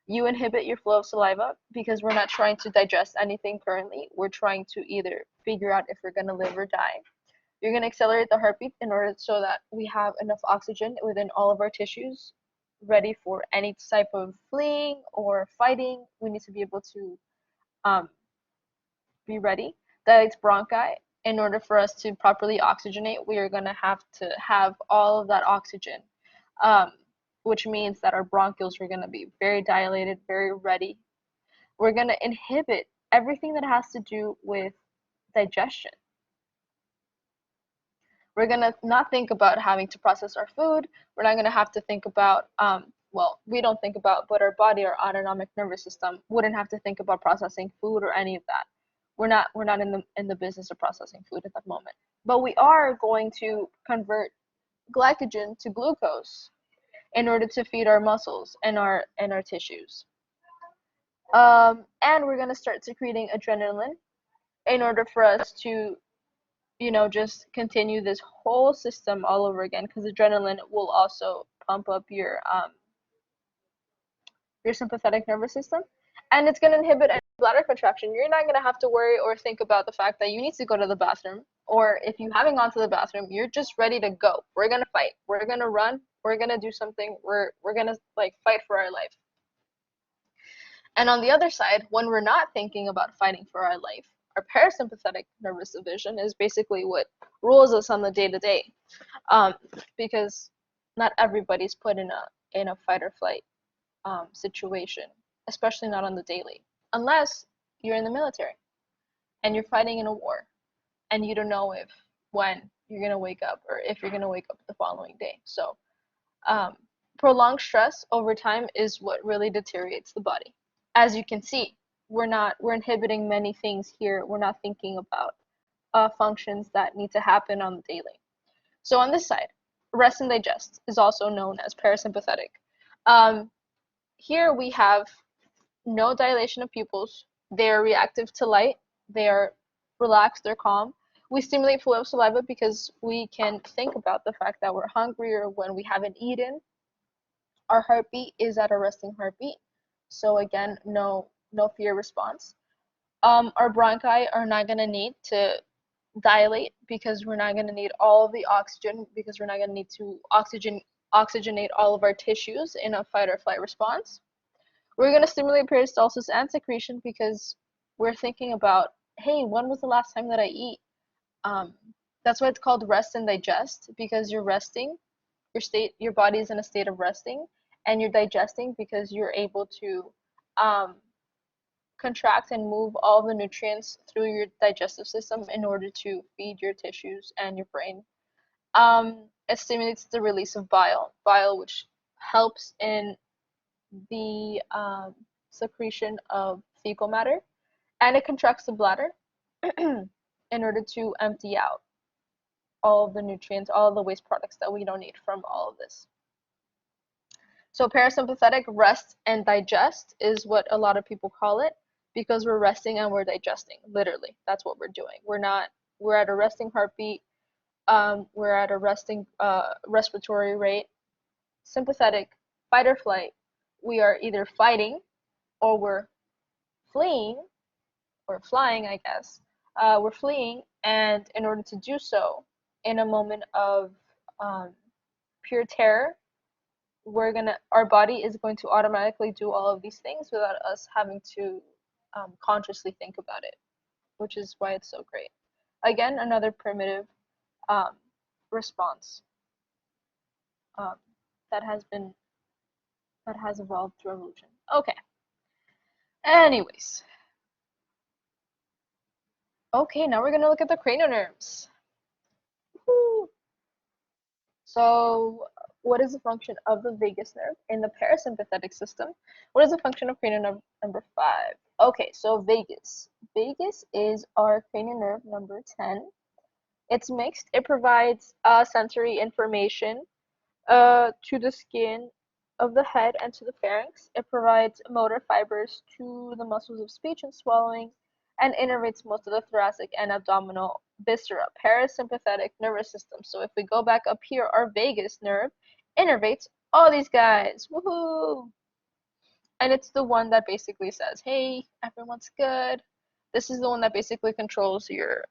You inhibit your flow of saliva because we're not trying to digest anything currently. We're trying to either figure out if we're going to live or die. You're going to accelerate the heartbeat in order so that we have enough oxygen within all of our tissues ready for any type of fleeing or fighting. We need to be able to be ready. Dilates bronchi. In order for us to properly oxygenate, we are going to have all of that oxygen, which means that our bronchioles are going to be very dilated, very ready. We're going to inhibit everything that has to do with digestion. We're going to not think about having to process our food. We're not going to have to think about, well, we don't think about, but our body, our autonomic nervous system wouldn't have to think about processing food or any of that. We're not in the business of processing food at that moment. But we are going to convert glycogen to glucose in order to feed our muscles and our tissues. And we're gonna start secreting adrenaline in order for us to, just continue this whole system all over again. Because adrenaline will also pump up your sympathetic nervous system, and it's gonna inhibit any bladder contraction. You're not gonna have to worry or think about the fact that you need to go to the bathroom, or if you haven't gone to the bathroom, you're just ready to go. We're gonna fight. We're gonna run. We're gonna do something. We're gonna like fight for our life. And on the other side, when we're not thinking about fighting for our life, our parasympathetic nervous division is basically what rules us on the day to day, because not everybody's put in a fight or flight situation, especially not on the daily, unless you're in the military and you're fighting in a war and you don't know if when you're gonna wake up or if you're gonna wake up the following day. So um, prolonged stress over time is what really deteriorates the body. As you can see, we're inhibiting many things here. We're not thinking about functions that need to happen on the daily. So on this side, rest and digest is also known as parasympathetic. Um, Here we have no dilation of pupils. They are reactive to light. They are relaxed. They're calm. We stimulate flow of saliva because we can think about the fact that we're hungry or when we haven't eaten. Our heartbeat is at a resting heartbeat. So again, no fear response. Our bronchi are not going to need to dilate because we're not going to need all of the oxygen, because we're not going to need to oxygenate all of our tissues in a fight or flight response. We're going to stimulate peristalsis and secretion because we're thinking about, hey, when was the last time that I eat? Um, that's why it's called rest and digest, because you're resting, your body is in a state of resting, and you're digesting because you're able to um, contract and move all the nutrients through your digestive system in order to feed your tissues and your brain. It stimulates the release of bile which helps in the secretion of fecal matter, and it contracts the bladder in order to empty out all of the nutrients, all of the waste products that we don't need from all of this. So parasympathetic rest and digest is what a lot of people call it, because we're resting and we're digesting. Literally, that's what we're doing. We're at a resting heartbeat. We're at a resting respiratory rate. Sympathetic, fight or flight. We are either fighting or we're fleeing or flying, I guess. We're fleeing, and in order to do so, in a moment of um, pure terror, our body is going to automatically do all of these things without us having to consciously think about it, which is why it's so great. Again, another primitive um, response um, that has evolved through evolution. Okay. Anyways, okay, now we're gonna look at the cranial nerves. Woo. So, what is the function of the vagus nerve in the parasympathetic system? What is the function of cranial nerve number 5? Okay, so vagus. Vagus is our cranial nerve number 10. It's mixed. It provides sensory information to the skin of the head and to the pharynx. It provides motor fibers to the muscles of speech and swallowing, and innervates most of the thoracic and abdominal viscera, parasympathetic nervous system. So if we go back up here, our vagus nerve innervates all these guys. Woohoo! And it's the one that basically says, hey, everyone's good. This is the one that basically controls your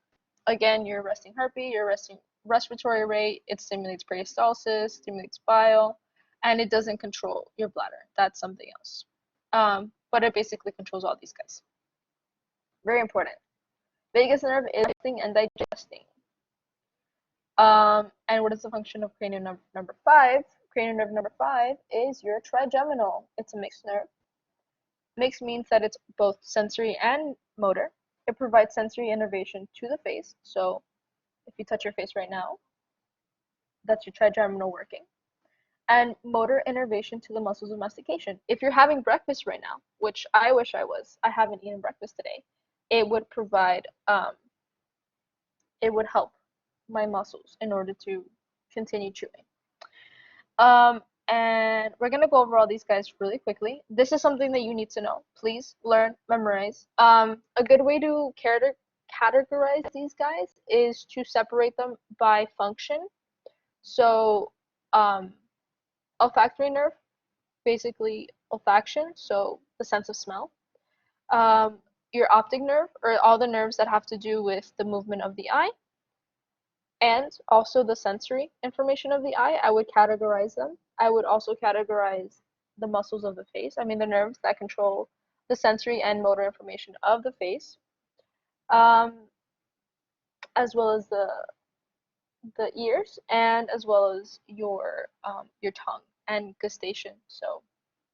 resting heartbeat, your resting respiratory rate. It stimulates peristalsis, stimulates bile, and it doesn't control your bladder. That's something else. But it basically controls all these guys. Very important. Vagus nerve is digesting and digesting. And what is the function of cranial nerve number 5? Cranial nerve number 5 is your trigeminal. It's a mixed nerve. Mixed means that it's both sensory and motor. It provides sensory innervation to the face. So if you touch your face right now, that's your trigeminal working. And motor innervation to the muscles of mastication. If you're having breakfast right now, which I wish I was, I haven't eaten breakfast today, it would provide, it would help my muscles in order to continue chewing. Um, and we're gonna go over all these guys really quickly. This is something that you need to know. Please learn, memorize. A good way to categorize these guys is to separate them by function. So, um, olfactory nerve, basically olfaction, so the sense of smell. Um, your optic nerve, or all the nerves that have to do with the movement of the eye, and also the sensory information of the eye. I would categorize them. I would also categorize the muscles of the face. I mean, the nerves that control the sensory and motor information of the face, um, as well as the ears, and as well as your tongue and gustation. So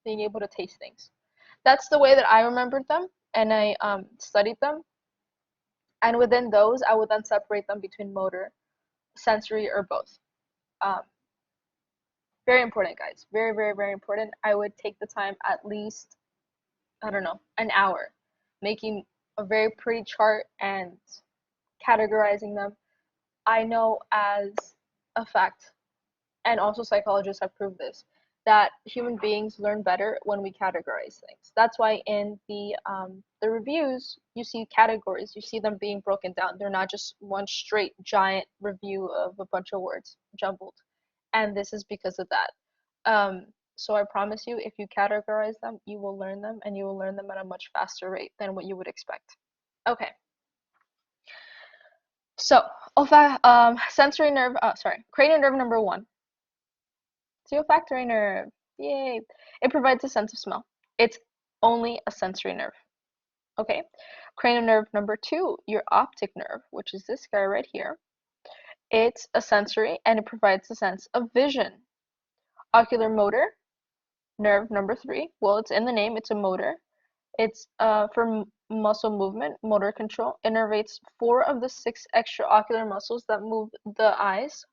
being able to taste things. That's the way that I remembered them, and I studied them. And within those, I would then separate them between motor, sensory, or both. Um, Very important, guys. Very, very, very important. I would take the time at least, I don't know, an hour, making a very pretty chart and categorizing them. I know as a fact, and also psychologists have proved this, that human beings learn better when we categorize things. That's why in the reviews you see categories, you see them being broken down. They're not just one straight giant review of a bunch of words jumbled, and this is because of that. So I promise you, if you categorize them, you will learn them, and you will learn them at a much faster rate than what you would expect. Okay, so sensory nerve, cranial nerve number one. It's the olfactory nerve. Yay! It provides a sense of smell. It's only a sensory nerve. Okay. Cranial nerve number two, your optic nerve, which is this guy right here. It's a sensory and it provides a sense of vision. Ocular motor nerve number three. Well, it's in the name. It's a motor. It's for muscle movement, motor control. Innervates four of the six extraocular muscles that move the eyes: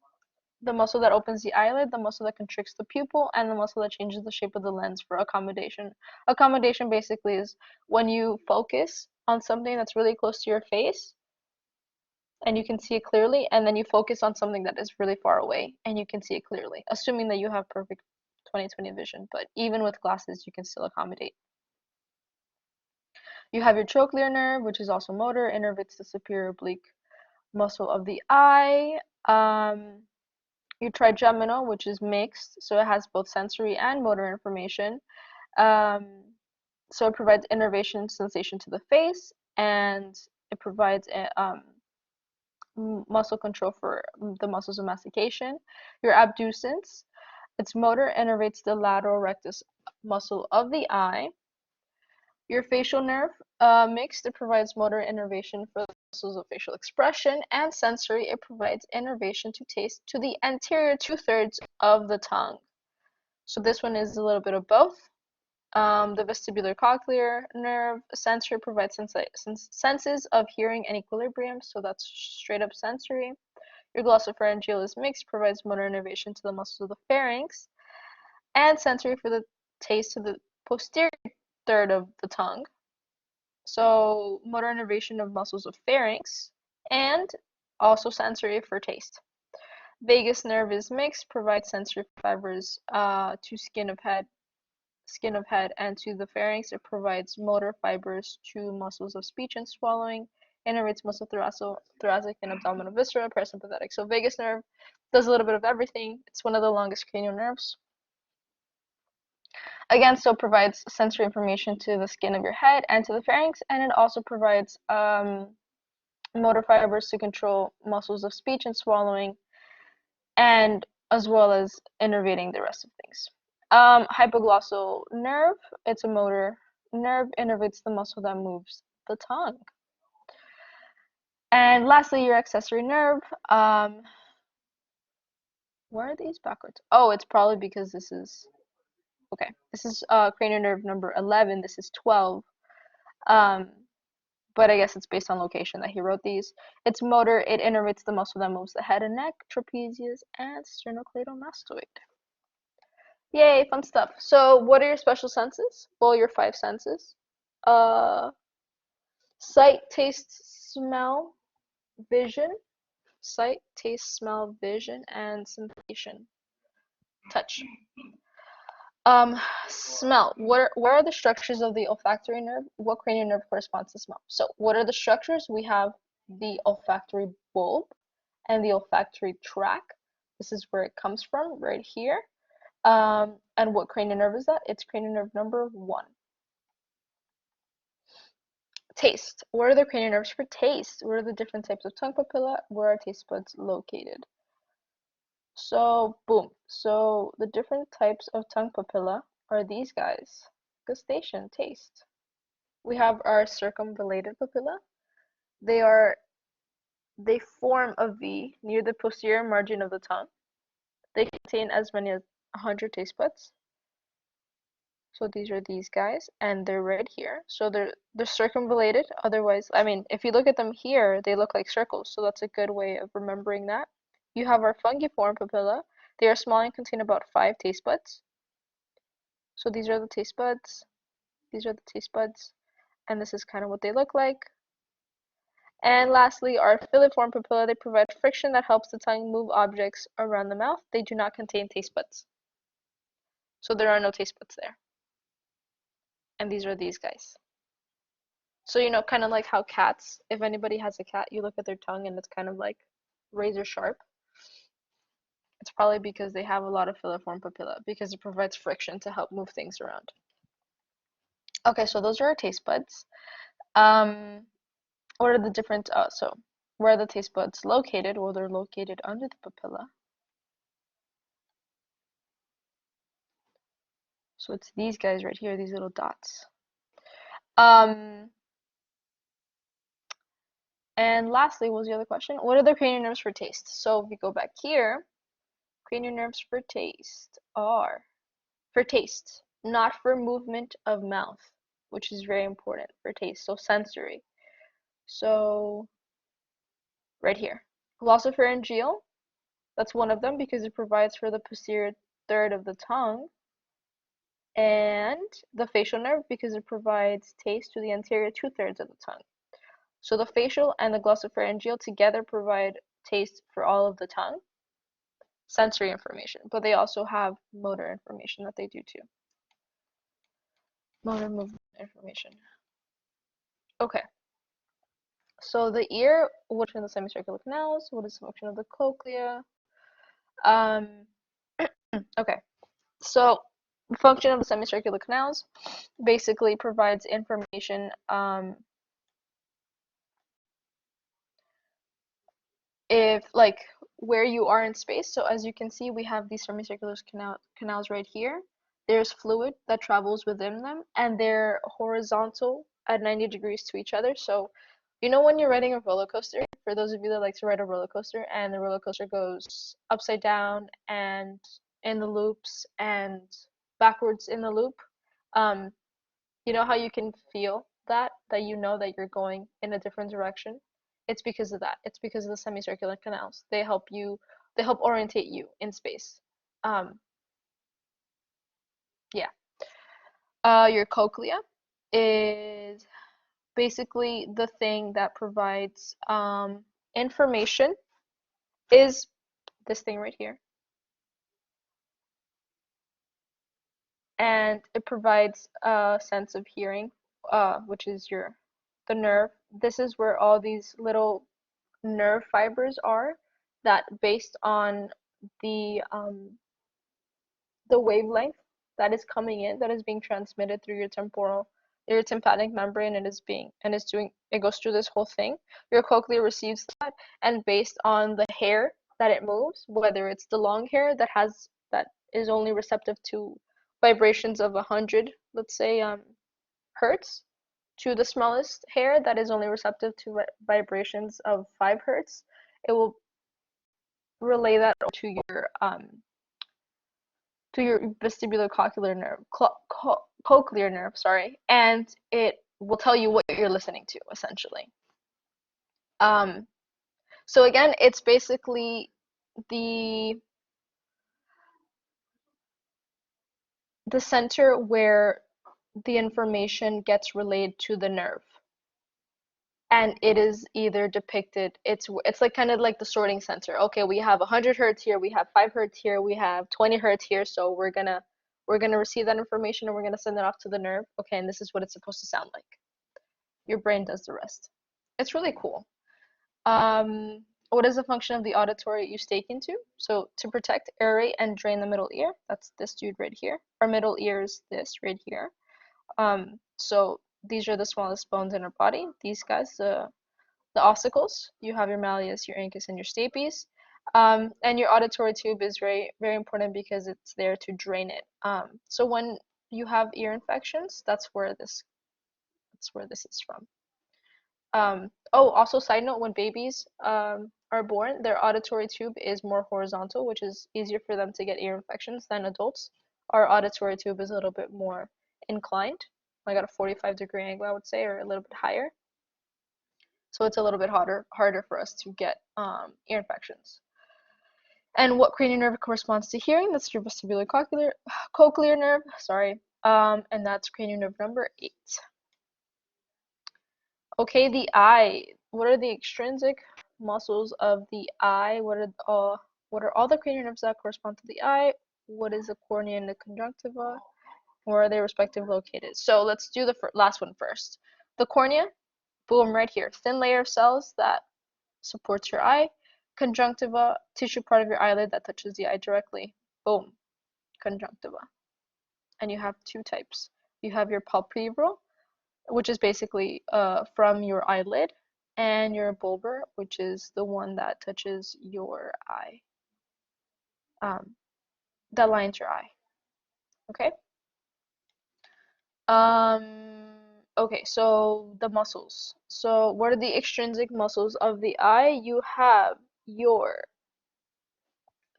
the muscle that opens the eyelid, the muscle that constricts the pupil, and the muscle that changes the shape of the lens for accommodation. Accommodation basically is when you focus on something that's really close to your face and you can see it clearly, and then you focus on something that is really far away and you can see it clearly, assuming that you have perfect 20/20 vision, but even with glasses, you can still accommodate. You have your trochlear nerve, which is also motor, innervates the superior oblique muscle of the eye. Your trigeminal, which is mixed, so it has both sensory and motor information. Um, so it provides innervation sensation to the face, and it provides muscle control for the muscles of mastication. Your abducens, its motor innervates the lateral rectus muscle of the eye. Your facial nerve, mixed, it provides motor innervation for the muscles of facial expression, and sensory, it provides innervation to taste to the anterior two-thirds of the tongue. So this one is a little bit of both. The vestibular cochlear nerve, sensory, provides senses of hearing and equilibrium, so that's straight up sensory. Your glossopharyngeal is mixed, provides motor innervation to the muscles of the pharynx, and sensory for the taste to the posterior third of the tongue. So motor innervation of muscles of pharynx, and also sensory for taste. Vagus nerve is mixed, provides sensory fibers to skin of head, and to the pharynx. It provides motor fibers to muscles of speech and swallowing. Innervates muscle thoracic and abdominal viscera, parasympathetic. So vagus nerve does a little bit of everything. It's one of the longest cranial nerves. Again, so provides sensory information to the skin of your head and to the pharynx, and it also provides motor fibers to control muscles of speech and swallowing, and as well as innervating the rest of things. Hypoglossal nerve, it's a motor nerve, innervates the muscle that moves the tongue. And lastly, your accessory nerve. Where are these backwards? Oh, it's probably because this is, okay, this is cranial nerve number 11, this is 12. But I guess it's based on location that he wrote these. It's motor, it innervates the muscle that moves the head and neck, trapezius, and sternocleidomastoid. Yay, fun stuff. So what are your special senses? Well, your five senses. Uh, sight, taste, smell, vision. Sight, taste, smell, vision, and sensation. touch. Smell. Where are the structures of the olfactory nerve? What cranial nerve corresponds to smell? So, what are the structures? We have the olfactory bulb and the olfactory tract. This is where it comes from, right here. And what cranial nerve is that? It's cranial nerve number 1. Taste. What are the cranial nerves for taste? What are the different types of tongue papilla? Where are taste buds located? So, boom. So, the different types of tongue papilla are these guys. Gustation, taste. We have our circumvallated papilla. They form a V near the posterior margin of the tongue. They contain as many as 100 taste buds. So these are these guys, and they're right here. So they're circumvallated. Otherwise, I mean, if you look at them here, they look like circles. So that's a good way of remembering that. You have our fungiform papilla. They are small and contain about 5 taste buds. So these are the taste buds. These are the taste buds, and this is kind of what they look like. And lastly, our filiform papilla. They provide friction that helps the tongue move objects around the mouth. They do not contain taste buds. So there are no taste buds there. And these are these guys. So, you know, kind of like how cats, if anybody has a cat, you look at their tongue and it's kind of like razor sharp. It's probably because they have a lot of filiform papilla because it provides friction to help move things around. Okay, so those are our taste buds. What are the different, so where are the taste buds located? Well, they're located under the papilla. So it's these guys right here, these little dots. And lastly, what was the other question? What are the cranial nerves for taste? So if we go back here, cranial nerves for taste are for taste, not for movement of mouth, which is very important for taste. So sensory. So right here, glossopharyngeal. That's one of them because it provides for the posterior third of the tongue, and the facial nerve because it provides taste to the anterior 2/3 of the tongue. So the facial and the glossopharyngeal together provide taste for all of the tongue, sensory information, but they also have motor information that they do too. Motor movement information. Okay. So the ear, what are the semicircular canals? What is the function of the cochlea? Okay. So the function of the semicircular canals basically provides information if like where you are in space. So as you can see, we have these semicircular canals right here. There's fluid that travels within them, and they're horizontal at 90 degrees to each other. So, you know, when you're riding a roller coaster, for those of you that like to ride a roller coaster, and the roller coaster goes upside down and in the loops and backwards in the loop, um, you know how you can feel that you know that you're going in a different direction? It's because of that. It's because of the semicircular canals. They help orientate you in space. Um, yeah. Your cochlea is basically the thing that provides information is this thing right here. And it provides a sense of hearing, which is the nerve. This is where all these little nerve fibers are that based on the the wavelength that is coming in, that is being transmitted through your tympanic membrane, and it goes through this whole thing. Your cochlea receives that, and based on the hair that it moves, whether it's the long hair that is only receptive to vibrations of 100, let's say, hertz, to the smallest hair that is only receptive to vibrations of 5 hertz, it will relay that to your vestibular cochlear nerve, cochlear nerve, sorry, and it will tell you what you're listening to, essentially. Um, so again, it's basically the the center where the information gets relayed to the nerve. and it is either depicted, it's like kind of like the sorting center. Okay, we have 100 hertz here, we have 5 hertz here, we have 20 hertz here, so we're gonna receive that information and we're gonna send it off to the nerve. Okay, and this is what it's supposed to sound like. Your brain does the rest. It's really cool. What is the function of the auditory eustachian tube? So to protect, aerate, and drain the middle ear. That's this dude right here. Our middle ear is this right here. So these are the smallest bones in our body. These guys, the ossicles. You have your malleus, your incus, and your stapes. And your auditory tube is very, very important because it's there to drain it. So when you have ear infections, that's where this is from. Oh, also side note, when babies are born, their auditory tube is more horizontal, which is easier for them to get ear infections than adults. Our auditory tube is a little bit more inclined, like at a 45-degree angle, I would say, or a little bit higher. So it's a little bit harder for us to get ear infections. And what cranial nerve corresponds to hearing? That's your vestibular cochlear nerve, sorry. And that's cranial nerve number 8. Okay, the eye. What are the extrinsic muscles of the eye? What are all the cranial nerves that correspond to the eye? What is the cornea and the conjunctiva? Where are they respectively located? So let's do the last one first. The cornea, boom, right here. Thin layer of cells that supports your eye. Conjunctiva, tissue part of your eyelid that touches the eye directly. Boom, conjunctiva. And you have two types. You have your palpebral, which is basically from your eyelid, and your bulbar, which is the one that touches your eye, that lines your eye. Okay. Okay, so the muscles. So what are the extrinsic muscles of the eye? You have your,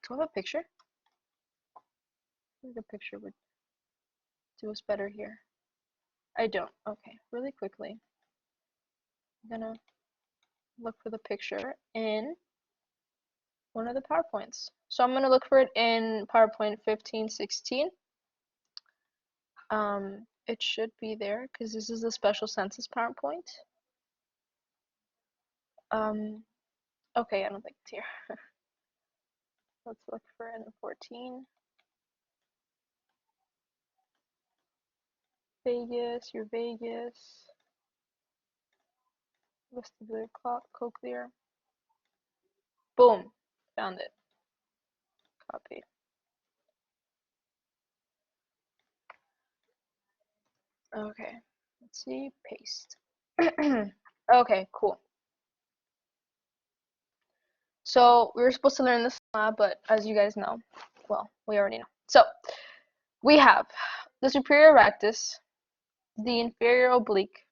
do I have a picture? I think a picture would do us better here. I don't. Okay, really quickly. I'm gonna look for the picture in one of the PowerPoints. So I'm gonna look for it in PowerPoint 1516. It should be there because this is the special census PowerPoint. Okay, I don't think it's here. Let's look for it in 14. Vagus, your vagus, vestibular cochlear. Boom, found it. Copy. Okay, let's see, paste. Okay, cool. So we were supposed to learn this lab, but as you guys know, well, we already know. So we have the superior rectus, the inferior oblique,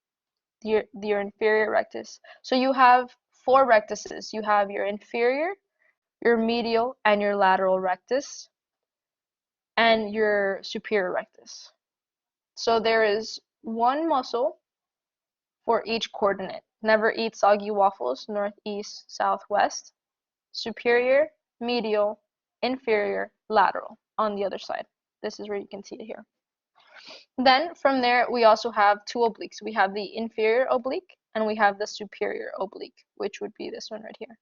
your inferior rectus. So you have 4 rectuses. You have your inferior, your medial, and your lateral rectus, and your superior rectus. So there is one muscle for each coordinate. Never eat soggy waffles, north, east, south, west. Superior, medial, inferior, lateral on the other side. This is where you can see it here. Then from there, we also have 2 obliques. We have the inferior oblique and we have the superior oblique, which would be this one right here.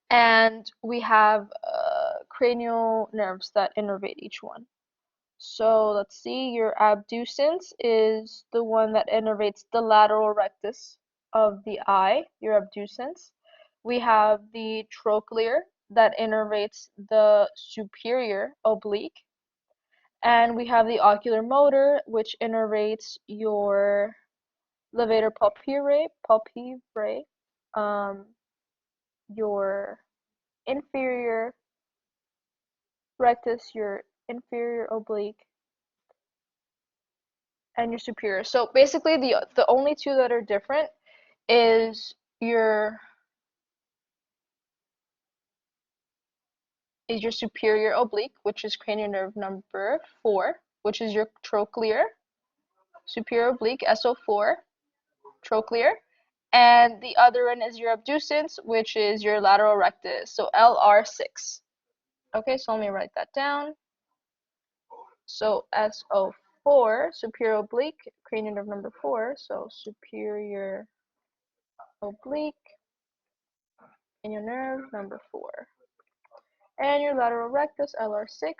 And we have cranial nerves that innervate each one. So let's see, your abducens is the one that innervates the lateral rectus of the eye, your abducens. We have the trochlear that innervates the superior oblique. And we have the ocular motor, which innervates your levator palpebrae, your inferior rectus, your inferior oblique, and your superior. So basically, the only 2 that are different is your superior oblique, which is cranial nerve number 4, which is your trochlear, superior oblique, SO4, trochlear, and the other one is your abducens, which is your lateral rectus, so LR6. Okay, so let me write that down. So SO4 4, superior oblique, cranial nerve number 4, so superior oblique, cranial nerve number 4. And your lateral rectus, LR6,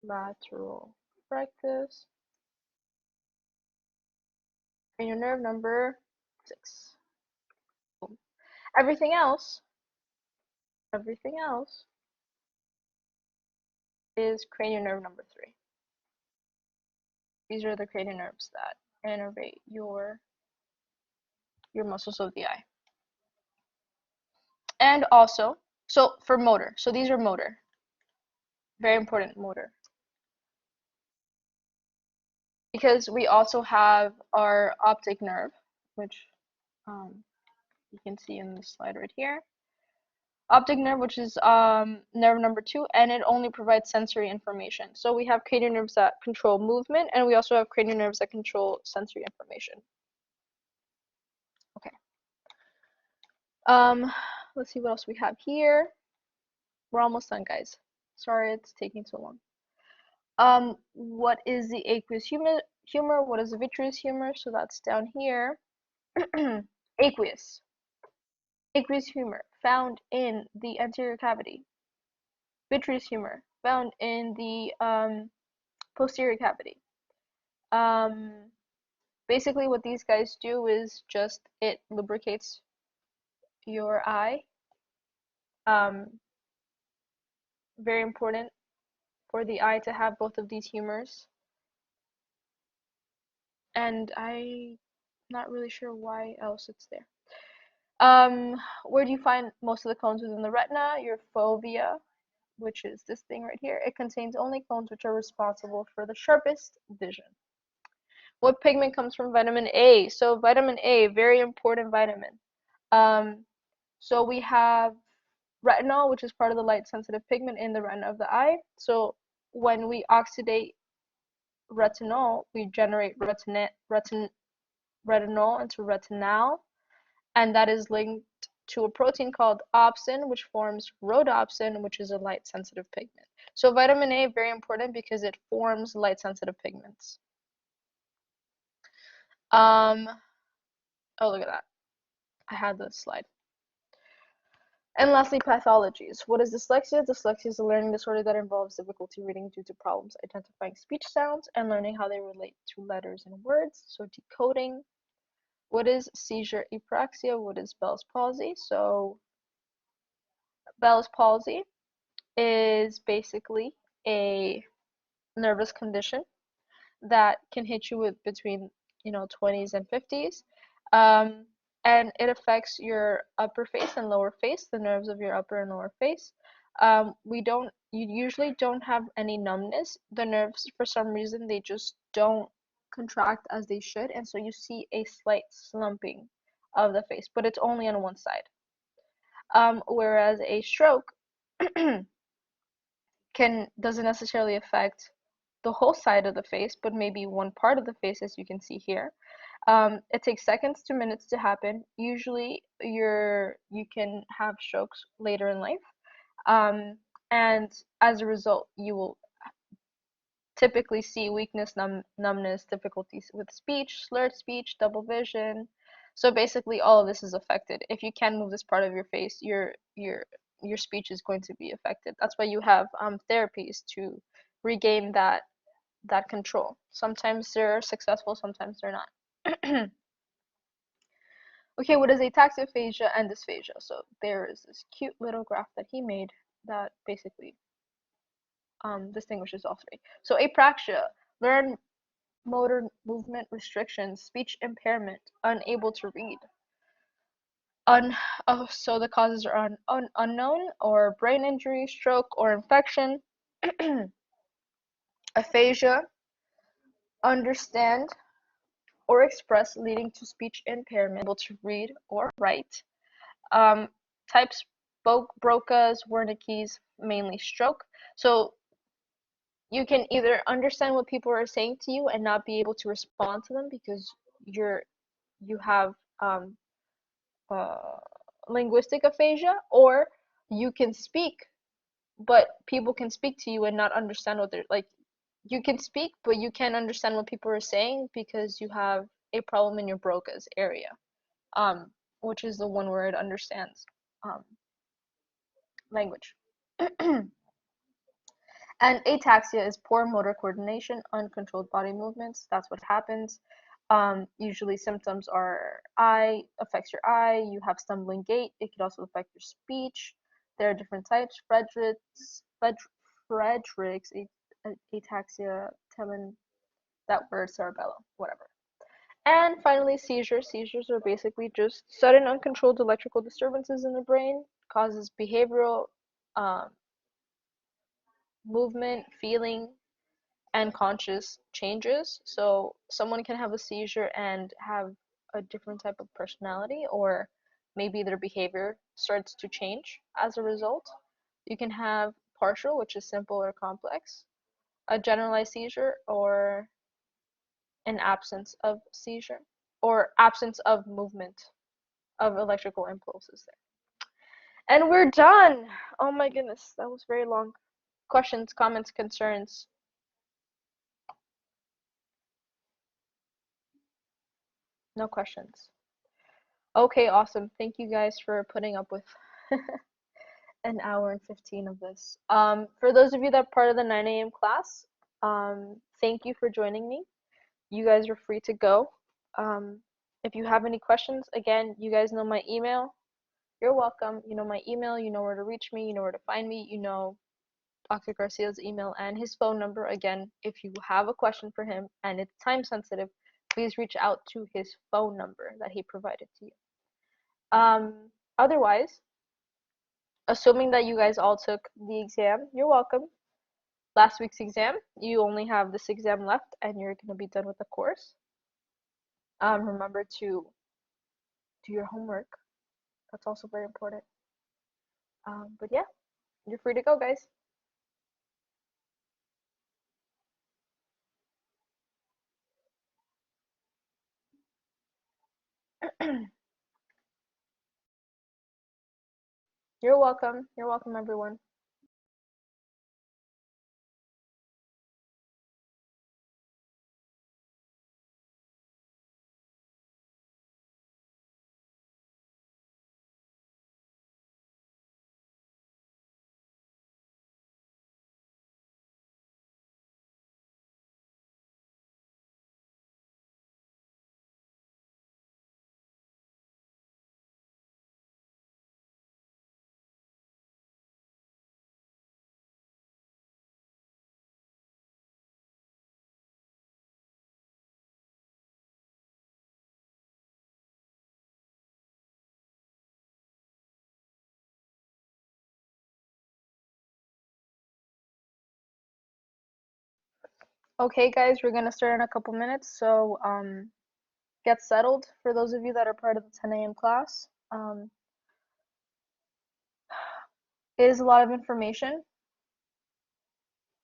lateral rectus, cranial nerve number 6. Everything else is cranial nerve number 3. These are the cranial nerves that innervate your muscles of the eye. And also, so for motor, so these are motor, very important motor. Because we also have our optic nerve, which you can see in the slide right here. Optic nerve, which is nerve number 2, and it only provides sensory information. So we have cranial nerves that control movement, and we also have cranial nerves that control sensory information. Okay. Let's see what else we have here. We're almost done, guys. Sorry it's taking so long. What is the aqueous humor? What is the vitreous humor? So that's down here. Aqueous. Aqueous humor found in the anterior cavity. Vitreous humor found in the posterior cavity. Basically what these guys do is just it lubricates your eye. Very important for the eye to have both of these humors. And I'm not really sure why else it's there. Where do you find most of the cones within the retina? Your fovea, which is this thing right here. It contains only cones which are responsible for the sharpest vision. What pigment comes from vitamin A? So vitamin A, very important vitamin. So we have retinol, which is part of the light sensitive pigment in the retina of the eye. So when we oxidate retinol, we generate retinol into retinal, and that is linked to a protein called opsin, which forms rhodopsin, which is a light sensitive pigment. So vitamin A, very important because it forms light sensitive pigments. Oh, look at that. I had this slide. And lastly, pathologies. What is dyslexia? Dyslexia is a learning disorder that involves difficulty reading due to problems identifying speech sounds and learning how they relate to letters and words, so decoding. What is seizure apraxia? What is Bell's palsy? So Bell's palsy is basically a nervous condition that can hit you with between 20s and 50s, and it affects your upper face and lower face, the nerves of your upper and lower face. You usually don't have any numbness. The nerves, for some reason, they just don't contract as they should, and so you see a slight slumping of the face, but it's only on one side. Whereas a stroke doesn't necessarily affect the whole side of the face, but maybe one part of the face, as you can see here. It takes seconds to minutes to happen. Usually you can have strokes later in life, and as a result you will typically see weakness, numbness, difficulties with speech, slurred speech, double vision. So basically all of this is affected. If you can't move this part of your face, your speech is going to be affected. That's why you have therapies to regain that control. Sometimes they're successful, sometimes they're not. Okay, what is ataxia and dysphagia? So there is this cute little graph that he made that basically distinguishes all three. So apraxia, learned motor movement restrictions, speech impairment, unable to read. So the causes are unknown, or brain injury, stroke, or infection. Aphasia, understand or express, leading to speech impairment, able to read or write. Types, Broca's, Wernicke's, mainly stroke. So you can either understand what people are saying to you and not be able to respond to them because you have linguistic aphasia, or you can speak but people can speak to you and not understand what they're like. You can speak, but you can't understand what people are saying because you have a problem in your Broca's area, um, which is the one where it understands um, language. And ataxia is poor motor coordination, uncontrolled body movements. That's what happens. Usually symptoms are eye, affects your eye, you have stumbling gait, it could also affect your speech. There are different types, Frederick's ataxia, Temin, that word, cerebellum, whatever. And finally, seizures. Seizures are basically just sudden uncontrolled electrical disturbances in the brain, causes behavioral um, movement, feeling, and conscious changes. So someone can have a seizure and have a different type of personality, or maybe their behavior starts to change as a result. You can have partial, which is simple or complex, a generalized seizure, or an absence of seizure, or absence of movement of electrical impulses there. And we're done. Oh my goodness, that was very long. Questions, comments, concerns? No questions. Okay, awesome. Thank you guys for putting up with an hour and 15 of this. For those of you that are part of the 9 a.m. class, thank you for joining me. You guys are free to go. If you have any questions, again, you guys know my email. You're welcome. You know my email. You know where to reach me. You know where to find me. You know Dr. Garcia's email and his phone number. Again, if you have a question for him and it's time sensitive, please reach out to his phone number that he provided to you. Otherwise, assuming that you guys all took the exam, you're welcome. Last week's exam, you only have this exam left and you're going to be done with the course. Remember to do your homework. That's also very important. But yeah, you're free to go, guys. You're welcome. You're welcome, everyone. Okay, guys, we're gonna start in a couple minutes, so get settled for those of you that are part of the 10 a.m. class. It is a lot of information,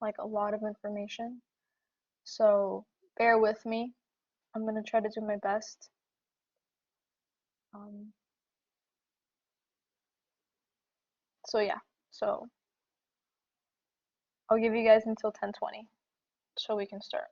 like a lot of information, so bear with me. I'm gonna try to do my best. Um, so yeah, so I'll give you guys until 10:20 so we can start.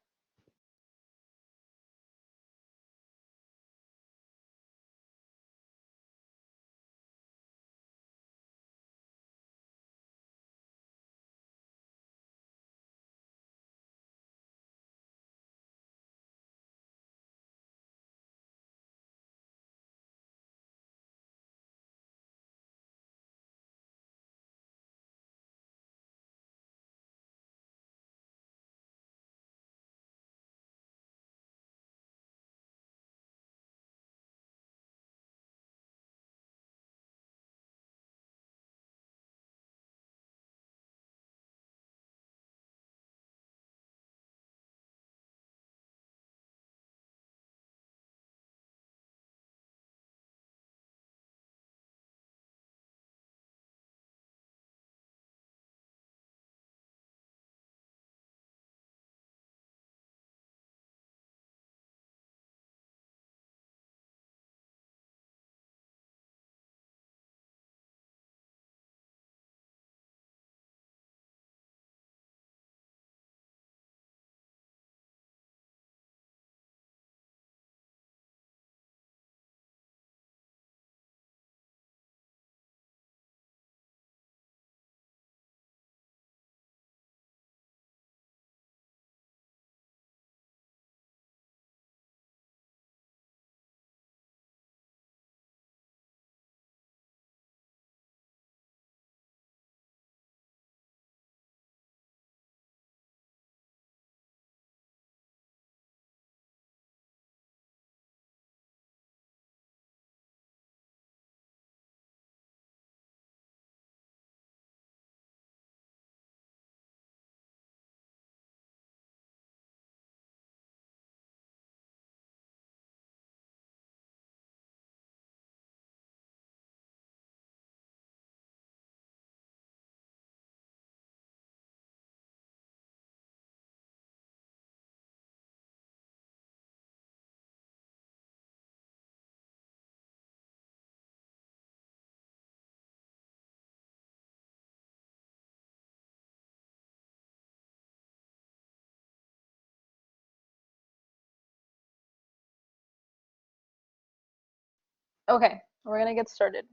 Okay, we're gonna get started.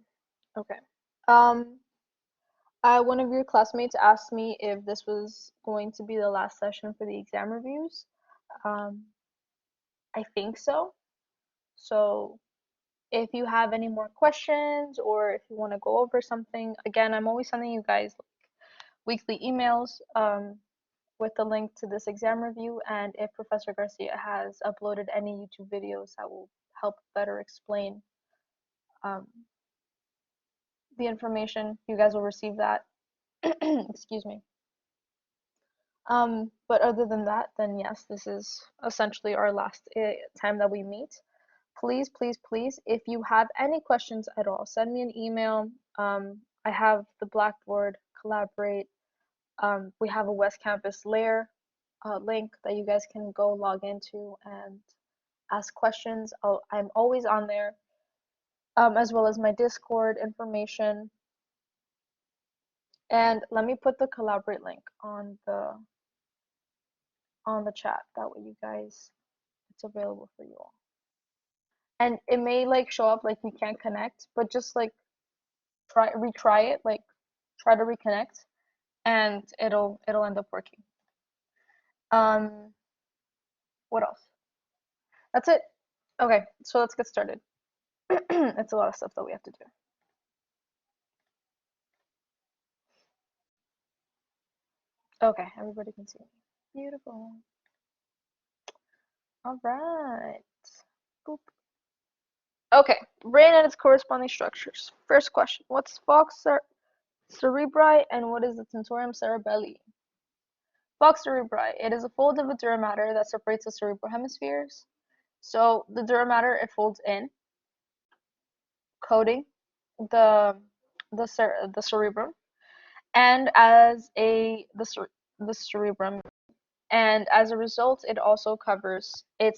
Okay. One of your classmates asked me if this was going to be the last session for the exam reviews. Um, I think so. So if you have any more questions or if you want to go over something, again, I'm always sending you guys weekly emails with the link to this exam review. And if Professor Garcia has uploaded any YouTube videos that will help better explain um, the information, you guys will receive that. Excuse me. But other than that, then yes, this is essentially our last time that we meet. Please, please, please, if you have any questions at all, send me an email. I have the Blackboard Collaborate. We have a West Campus Layer link that you guys can go log into and ask questions. I'm always on there, as well as my Discord information. And let me put the Collaborate link on the chat. That way you guys, it's available for you all. And it may like show up like you can't connect, but just like retry it, like try to reconnect and it'll end up working. Um, what else? That's it. Okay, so let's get started. It's a lot of stuff that we have to do. Okay, everybody can see me. Beautiful. All right. Boop. Okay, brain and its corresponding structures. First question: what's falx cerebri and what is the tentorium cerebelli? Falx cerebri. It is a fold of the dura mater that separates the cerebral hemispheres. So the dura mater, it folds in, coating the cerebrum, and the cerebrum, and as a result, it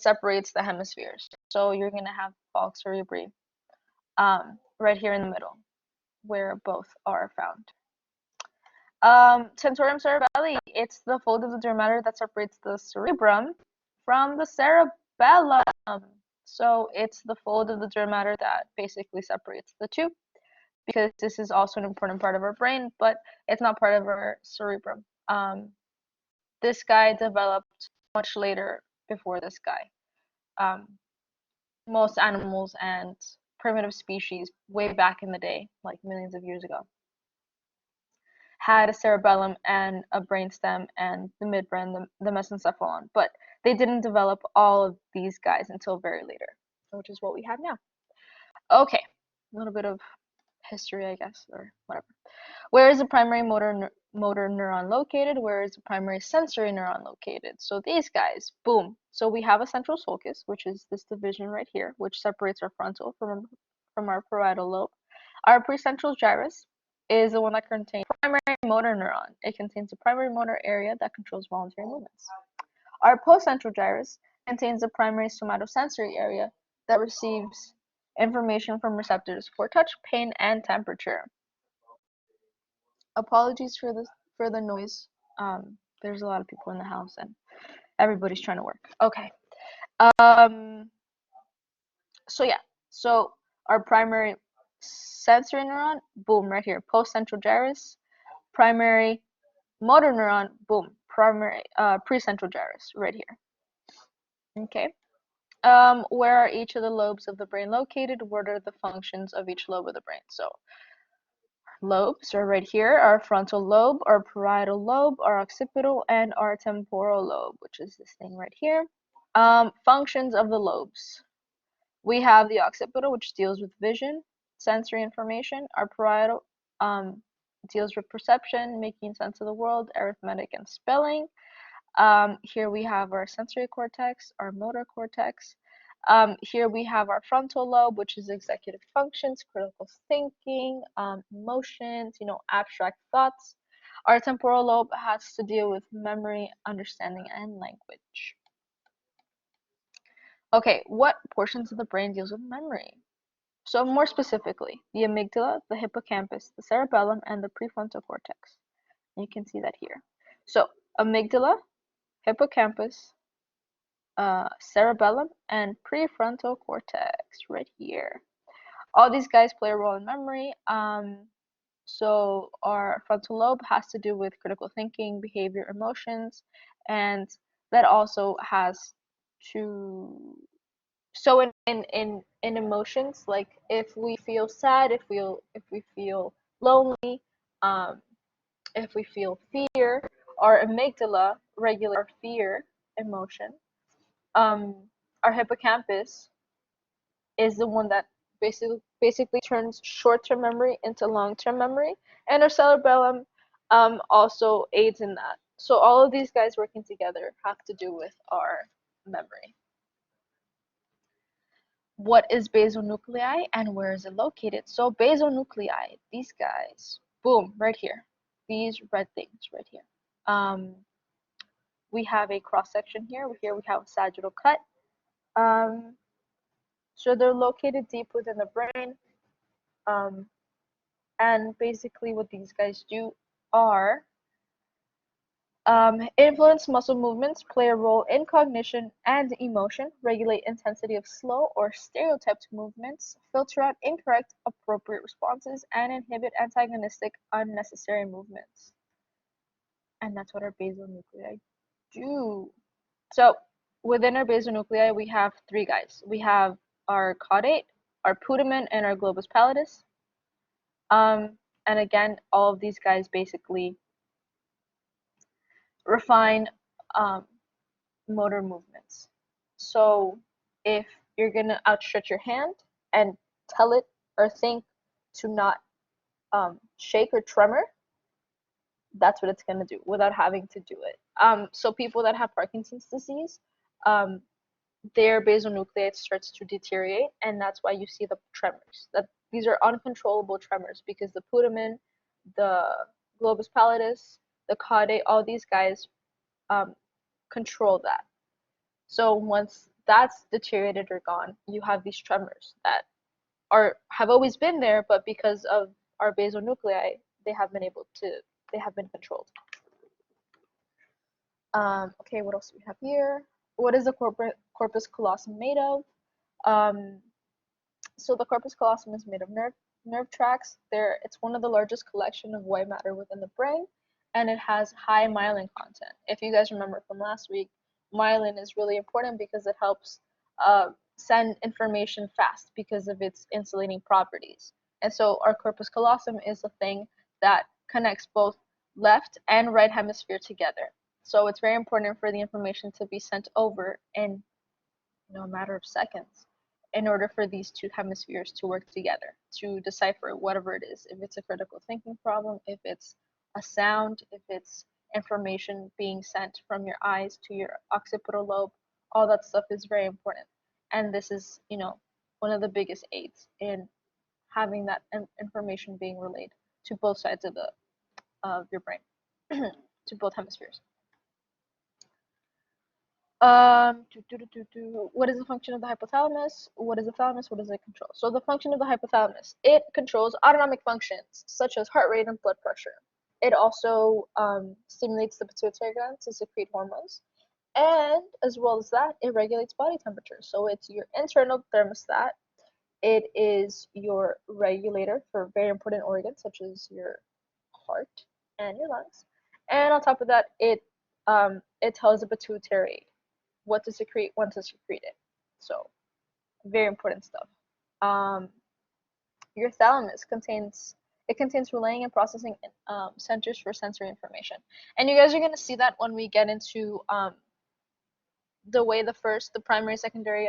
separates the hemispheres. So you're gonna have falx cerebri, right here in the middle, where both are found. Tentorium cerebelli, it's the fold of the dura mater that separates the cerebrum from the cerebellum. So it's the fold of the dura mater that basically separates the two, because this is also an important part of our brain, but it's not part of our cerebrum. This guy developed much later before this guy. Most animals and primitive species way back in the day, like millions of years ago, had a cerebellum and a brainstem and the midbrain, the mesencephalon, but they didn't develop all of these guys until very later, which is what we have now. Okay, a little bit of history, I guess, or whatever. Where is the primary motor neuron located? Where is the primary sensory neuron located? So these guys, boom. So we have a central sulcus, which is this division right here, which separates our frontal from our parietal lobe. Our precentral gyrus is the one that contains primary motor neuron. It contains the primary motor area that controls voluntary movements. Our postcentral gyrus contains the primary somatosensory area that receives information from receptors for touch, pain, and temperature. Apologies for the noise. There's a lot of people in the house and everybody's trying to work. Okay. Um, so yeah. So our primary sensory neuron, boom, right here. Postcentral gyrus. Primary motor neuron, boom. Primary precentral gyrus, right here. Okay. Where are each of the lobes of the brain located? What are the functions of each lobe of the brain? So lobes are right here: our frontal lobe, our parietal lobe, our occipital, and our temporal lobe, which is this thing right here. Functions of the lobes. We have the occipital, which deals with vision, sensory information. Our parietal deals with perception, making sense of the world, arithmetic, and spelling. Here we have our sensory cortex, our motor cortex. Here we have our frontal lobe, which is executive functions, critical thinking, emotions, abstract thoughts. Our temporal lobe has to deal with memory, understanding, and language. Okay, what portions of the brain deals with memory? So more specifically, the amygdala, the hippocampus, the cerebellum, and the prefrontal cortex. And you can see that here. So amygdala, hippocampus, cerebellum, and prefrontal cortex right here. All these guys play a role in memory. So our frontal lobe has to do with critical thinking, behavior, emotions, and that also has to so in emotions, like if we feel sad, if we feel lonely, um, if we feel fear, our amygdala regulates our fear emotion. Um, our hippocampus is the one that basically turns short-term memory into long-term memory, and our cerebellum also aids in that. So all of these guys working together have to do with our memory. What is basal nuclei and where is it located? So basal nuclei, these guys, boom, right here. These red things right here. We have a cross section here. Here we have a sagittal cut. So they're located deep within the brain. Um, and basically what these guys do are influence muscle movements, play a role in cognition and emotion, regulate intensity of slow or stereotyped movements, filter out incorrect appropriate responses, and inhibit antagonistic unnecessary movements. And that's what our basal nuclei do. So within our basal nuclei, we have three guys. We have our caudate, our putamen, and our globus pallidus. And again, all of these guys basically refine um, motor movements. So if you're gonna outstretch your hand and tell it or think to not shake or tremor, that's what it's gonna do without having to do it. So people that have Parkinson's disease, um, their basal nuclei starts to deteriorate, and that's why you see the tremors. That these are uncontrollable tremors because the putamen, the globus pallidus, the caudate, all these guys um, control that. So once that's deteriorated or gone, you have these tremors that have always been there, but because of our basal nuclei, they have been able to they have been controlled. Okay, what else do we have here? What is the corpus callosum made of? Um, so the corpus callosum is made of nerve tracts. It's one of the largest collection of white matter within the brain, and it has high myelin content. If you guys remember from last week, myelin is really important because it helps send information fast because of its insulating properties. And so our corpus callosum is the thing that connects both left and right hemisphere together. So it's very important for the information to be sent over in a matter of seconds in order for these two hemispheres to work together to decipher whatever it is. If it's a critical thinking problem, if it's a sound, if it's information being sent from your eyes to your occipital lobe, all that stuff is very important. And this is, one of the biggest aids in having that information being relayed to both sides of your brain, to both hemispheres. What is the function of the hypothalamus? What is the thalamus? What does it control? So the function of the hypothalamus, it controls autonomic functions such as heart rate and blood pressure. It also stimulates the pituitary gland to secrete hormones, and as well as that, it regulates body temperature. So it's your internal thermostat. It is your regulator for very important organs such as your heart and your lungs. And on top of that, it tells the pituitary what to secrete, when to secrete it. So very important stuff. Your thalamus contains relaying and processing centers for sensory information, and you guys are gonna see that when we get into the way the primary, secondary,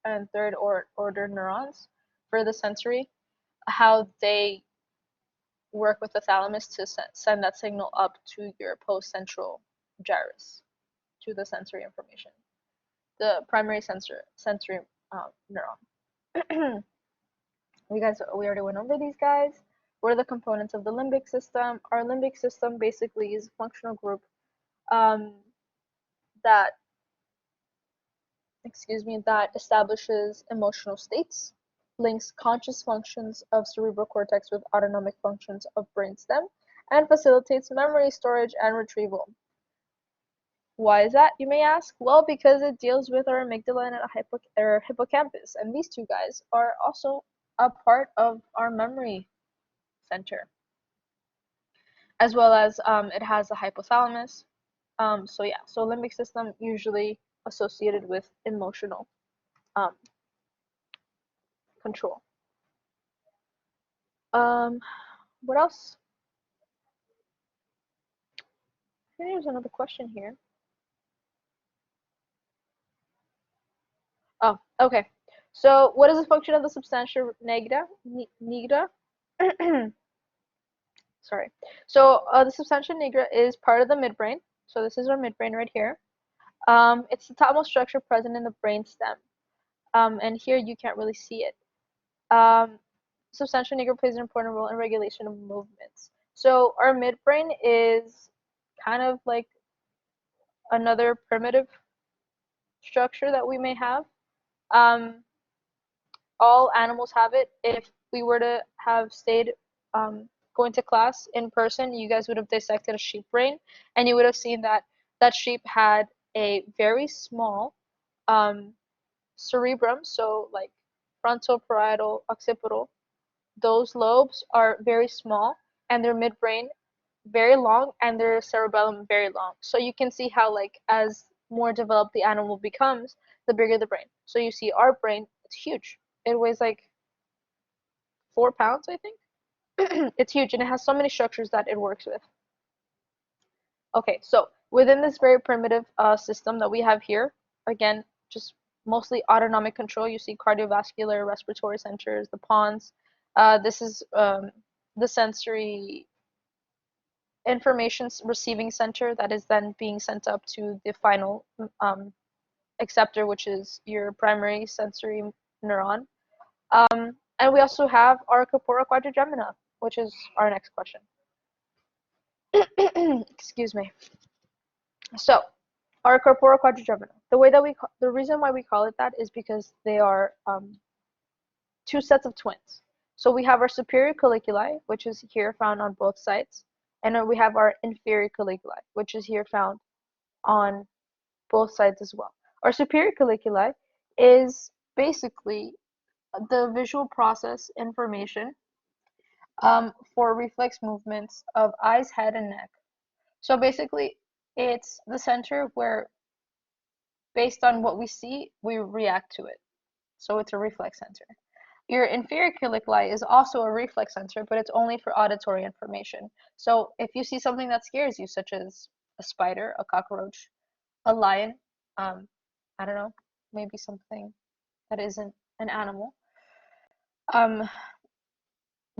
and third order neurons for the sensory, how they work with the thalamus to send that signal up to your postcentral gyrus to the sensory information, the primary sensory neuron. We already went over these guys. What are the components of the limbic system? Our limbic system basically is a functional group um, that that establishes emotional states, links conscious functions of cerebral cortex with autonomic functions of brainstem, and facilitates memory storage and retrieval. Why is that, you may ask? Well, because it deals with our amygdala and our hippocampus, and these two guys are also a part of our memory center, as well as it has a hypothalamus. So yeah, so limbic system usually associated with emotional um, control. Um, what else? I think there's another question here. Oh, okay. So what is the function of the substantia nigra? Sorry. So the substantia nigra is part of the midbrain. So this is our midbrain right here. It's the topmost structure present in the brain stem. And here you can't really see it. Substantia nigra plays an important role in regulation of movements. So our midbrain is kind of like another primitive structure that we may have. Um, all animals have it. If we were to have stayed going to class in person, you guys would have dissected a sheep brain, and you would have seen that that sheep had a very small cerebrum, so like frontal, parietal, occipital. Those lobes are very small, and their midbrain very long, and their cerebellum very long. So you can see how like as more developed the animal becomes, the bigger the brain. So you see our brain, it's huge. It weighs like 4 pounds, I think. It's huge, and it has so many structures that it works with. Okay, so within this very primitive system that we have here, again, just mostly autonomic control. You see cardiovascular, respiratory centers, the pons. This is the sensory information receiving center that is then being sent up to the final acceptor, which is your primary sensory neuron. And we also have our corpora quadrigemina, which is our next question. Excuse me. So, our corpora quadrigemina. The reason why we call it that is because they are two sets of twins. So we have our superior colliculi, which is here found on both sides, and then we have our inferior colliculi, which is here found on both sides as well. Our superior colliculi is basically the visual process information for reflex movements of eyes, head, and neck. So basically, it's the center where, based on what we see, we react to it. So it's a reflex center. Your inferior colliculi is also a reflex sensor, but it's only for auditory information. So if you see something that scares you, such as a spider, a cockroach, a lion, I don't know, maybe something that isn't an animal, um,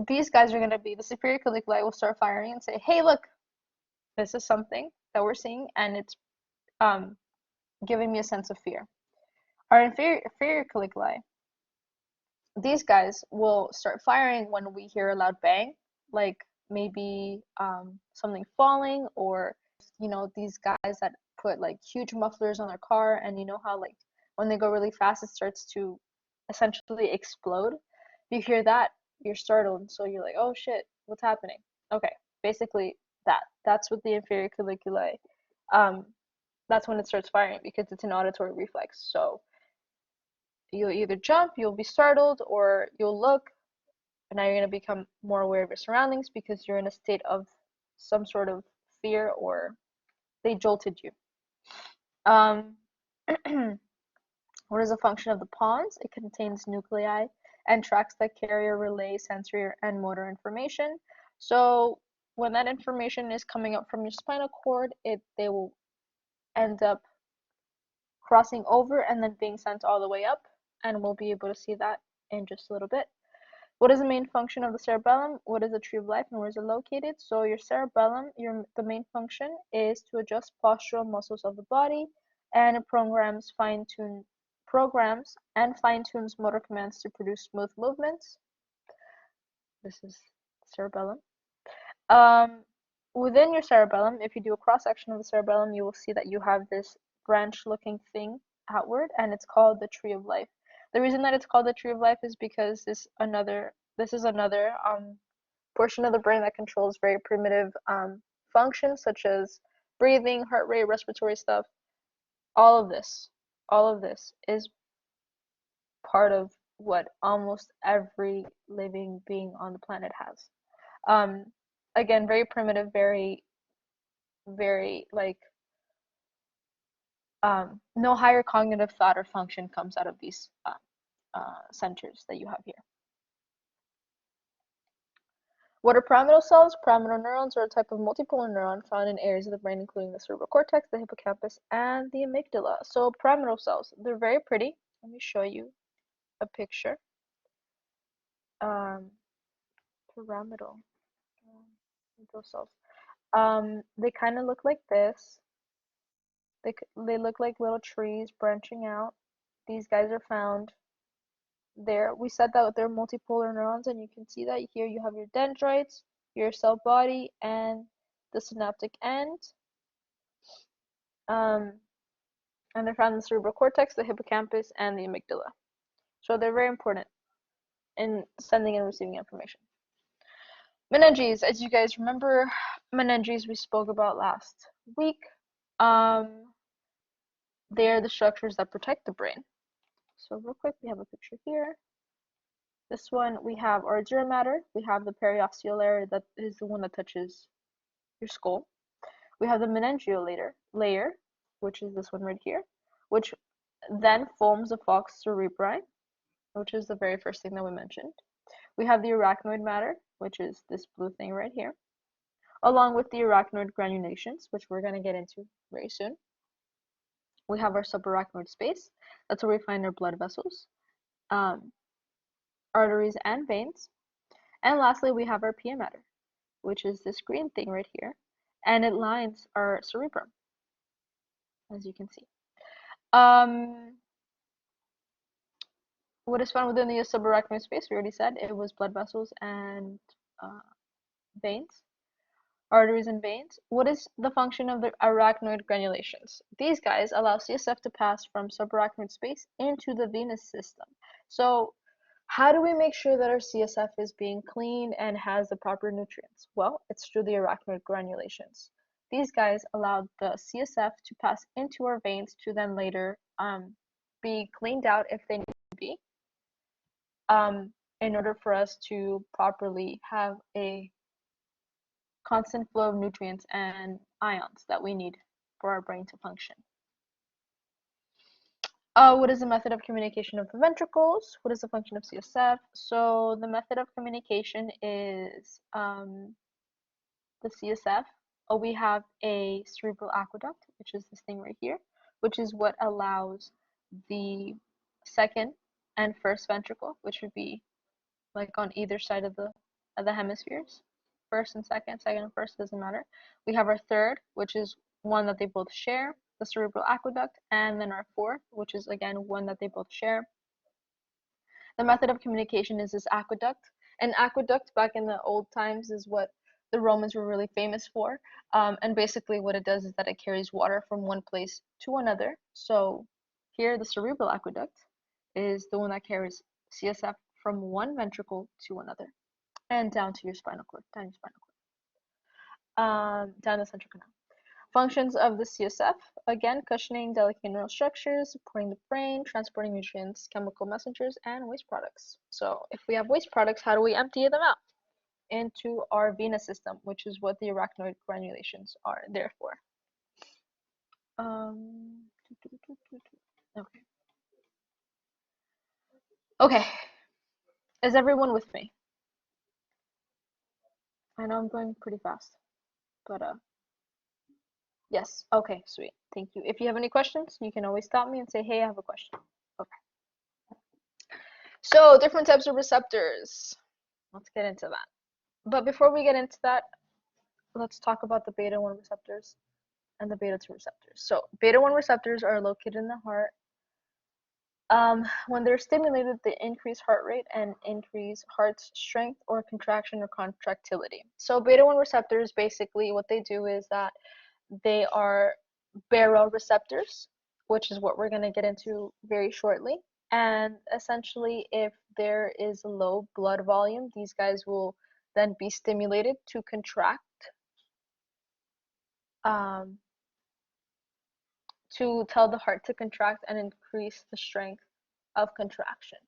these guys are going to be, the superior colliculi will start firing and say, hey, look, this is something that we're seeing, and it's giving me a sense of fear. Our inferior colliculi, these guys will start firing when we hear a loud bang, like maybe something falling, or these guys that put like huge mufflers on their car, and you know how like when they go really fast it starts to essentially explode. You hear that, you're startled, so you're like, oh shit, what's happening? Okay, basically that's what the inferior colliculi, um that's when it starts firing, because it's an auditory reflex. So you'll either jump, you'll be startled, or you'll look, and now you're going to become more aware of your surroundings because you're in a state of some sort of fear, or they jolted you. Um, what is the function of the pons? It contains nuclei and tracts that carry or relay sensory and motor information. So when that information is coming up from your spinal cord, they will end up crossing over and then being sent all the way up, and we'll be able to see that in just a little bit. What is the main function of the cerebellum? What is the tree of life, and where is it located? So your cerebellum, the main function is to adjust postural muscles of the body, and it programs and fine-tunes motor commands to produce smooth movements. This is cerebellum. Um, Within your cerebellum, if you do a cross-section of the cerebellum, you will see that you have this branch-looking thing outward, and it's called the tree of life. The reason that it's called the tree of life is because this is another portion of the brain that controls very primitive functions, such as breathing, heart rate, respiratory stuff. All of this is part of what almost every living being on the planet has. Um, Again, very primitive, very like no higher cognitive thought or function comes out of these centers that you have here. What are pyramidal cells? Pyramidal neurons are a type of multipolar neuron found in areas of the brain including the cerebral cortex, the hippocampus, and the amygdala. So pyramidal cells, they're very pretty. Let me show you a picture. Um, pyramidal cells. They kind of look like this. They look like little trees branching out. These guys are found there. We said that they're multipolar neurons, and you can see that here you have your dendrites, your cell body, and the synaptic end. And they're found in the cerebral cortex, the hippocampus, and the amygdala. So they're very important in sending and receiving information. Meninges, as you guys remember, meninges we spoke about last week. They're the structures that protect the brain. So real quick, we have a picture here. This one, we have our dura mater. We have the periosteal layer that is the one that touches your skull. We have the meningeal layer, which is this one right here, which then forms the falx cerebri, which is the very first thing that we mentioned. We have the arachnoid matter, which is this blue thing right here, along with the arachnoid granulations, which we're going to get into very soon. We have our subarachnoid space. That's where we find our blood vessels, arteries, and veins. And lastly, we have our pia mater, which is this green thing right here, and it lines our cerebrum, as you can see. What is found within the subarachnoid space? We already said it was blood vessels and veins, arteries and veins. What is the function of the arachnoid granulations? These guys allow CSF to pass from subarachnoid space into the venous system. So how do we make sure that our CSF is being clean and has the proper nutrients? Well, it's through the arachnoid granulations. These guys allow the CSF to pass into our veins to then later be cleaned out if they need to be, in order for us to properly have a constant flow of nutrients and ions that we need for our brain to function. What is the method of communication of the ventricles? What is the function of CSF? So the method of communication is the CSF. We have a cerebral aqueduct, which is this thing right here, which is what allows the second and first ventricle, which would be like on either side of the hemispheres. First and second, second and first, doesn't matter. We have our third, which is one that they both share, the cerebral aqueduct, and then our fourth, which is again one that they both share. The method of communication is this aqueduct. An aqueduct back in the old times is what the Romans were really famous for. And basically what it does is that it carries water from one place to another. So here the cerebral aqueduct is the one that carries CSF from one ventricle to another and down to your spinal cord, down your spinal cord, down the central canal. Functions of the CSF, again, cushioning delicate neural structures, supporting the brain, transporting nutrients, chemical messengers, and waste products. So if we have waste products, how do we empty them out? Into our venous system, which is what the arachnoid granulations are there for. Okay. Okay. Is everyone with me? I know I'm going pretty fast, but yes. Okay, sweet. Thank you. If you have any questions, you can always stop me and say, hey, I have a question. Okay. So different types of receptors. Let's get into that. But before we get into that, let's talk about the beta 1 receptors and the beta 2 receptors. So beta 1 receptors are located in the heart. When they're stimulated, they increase heart rate and increase heart's strength or contraction or contractility. So beta 1 receptors, basically what they do is that they are baroreceptors, which is what we're going to get into very shortly. And essentially, if there is a low blood volume, these guys will then be stimulated to contract, to tell the heart to contract and increase the strength of contraction.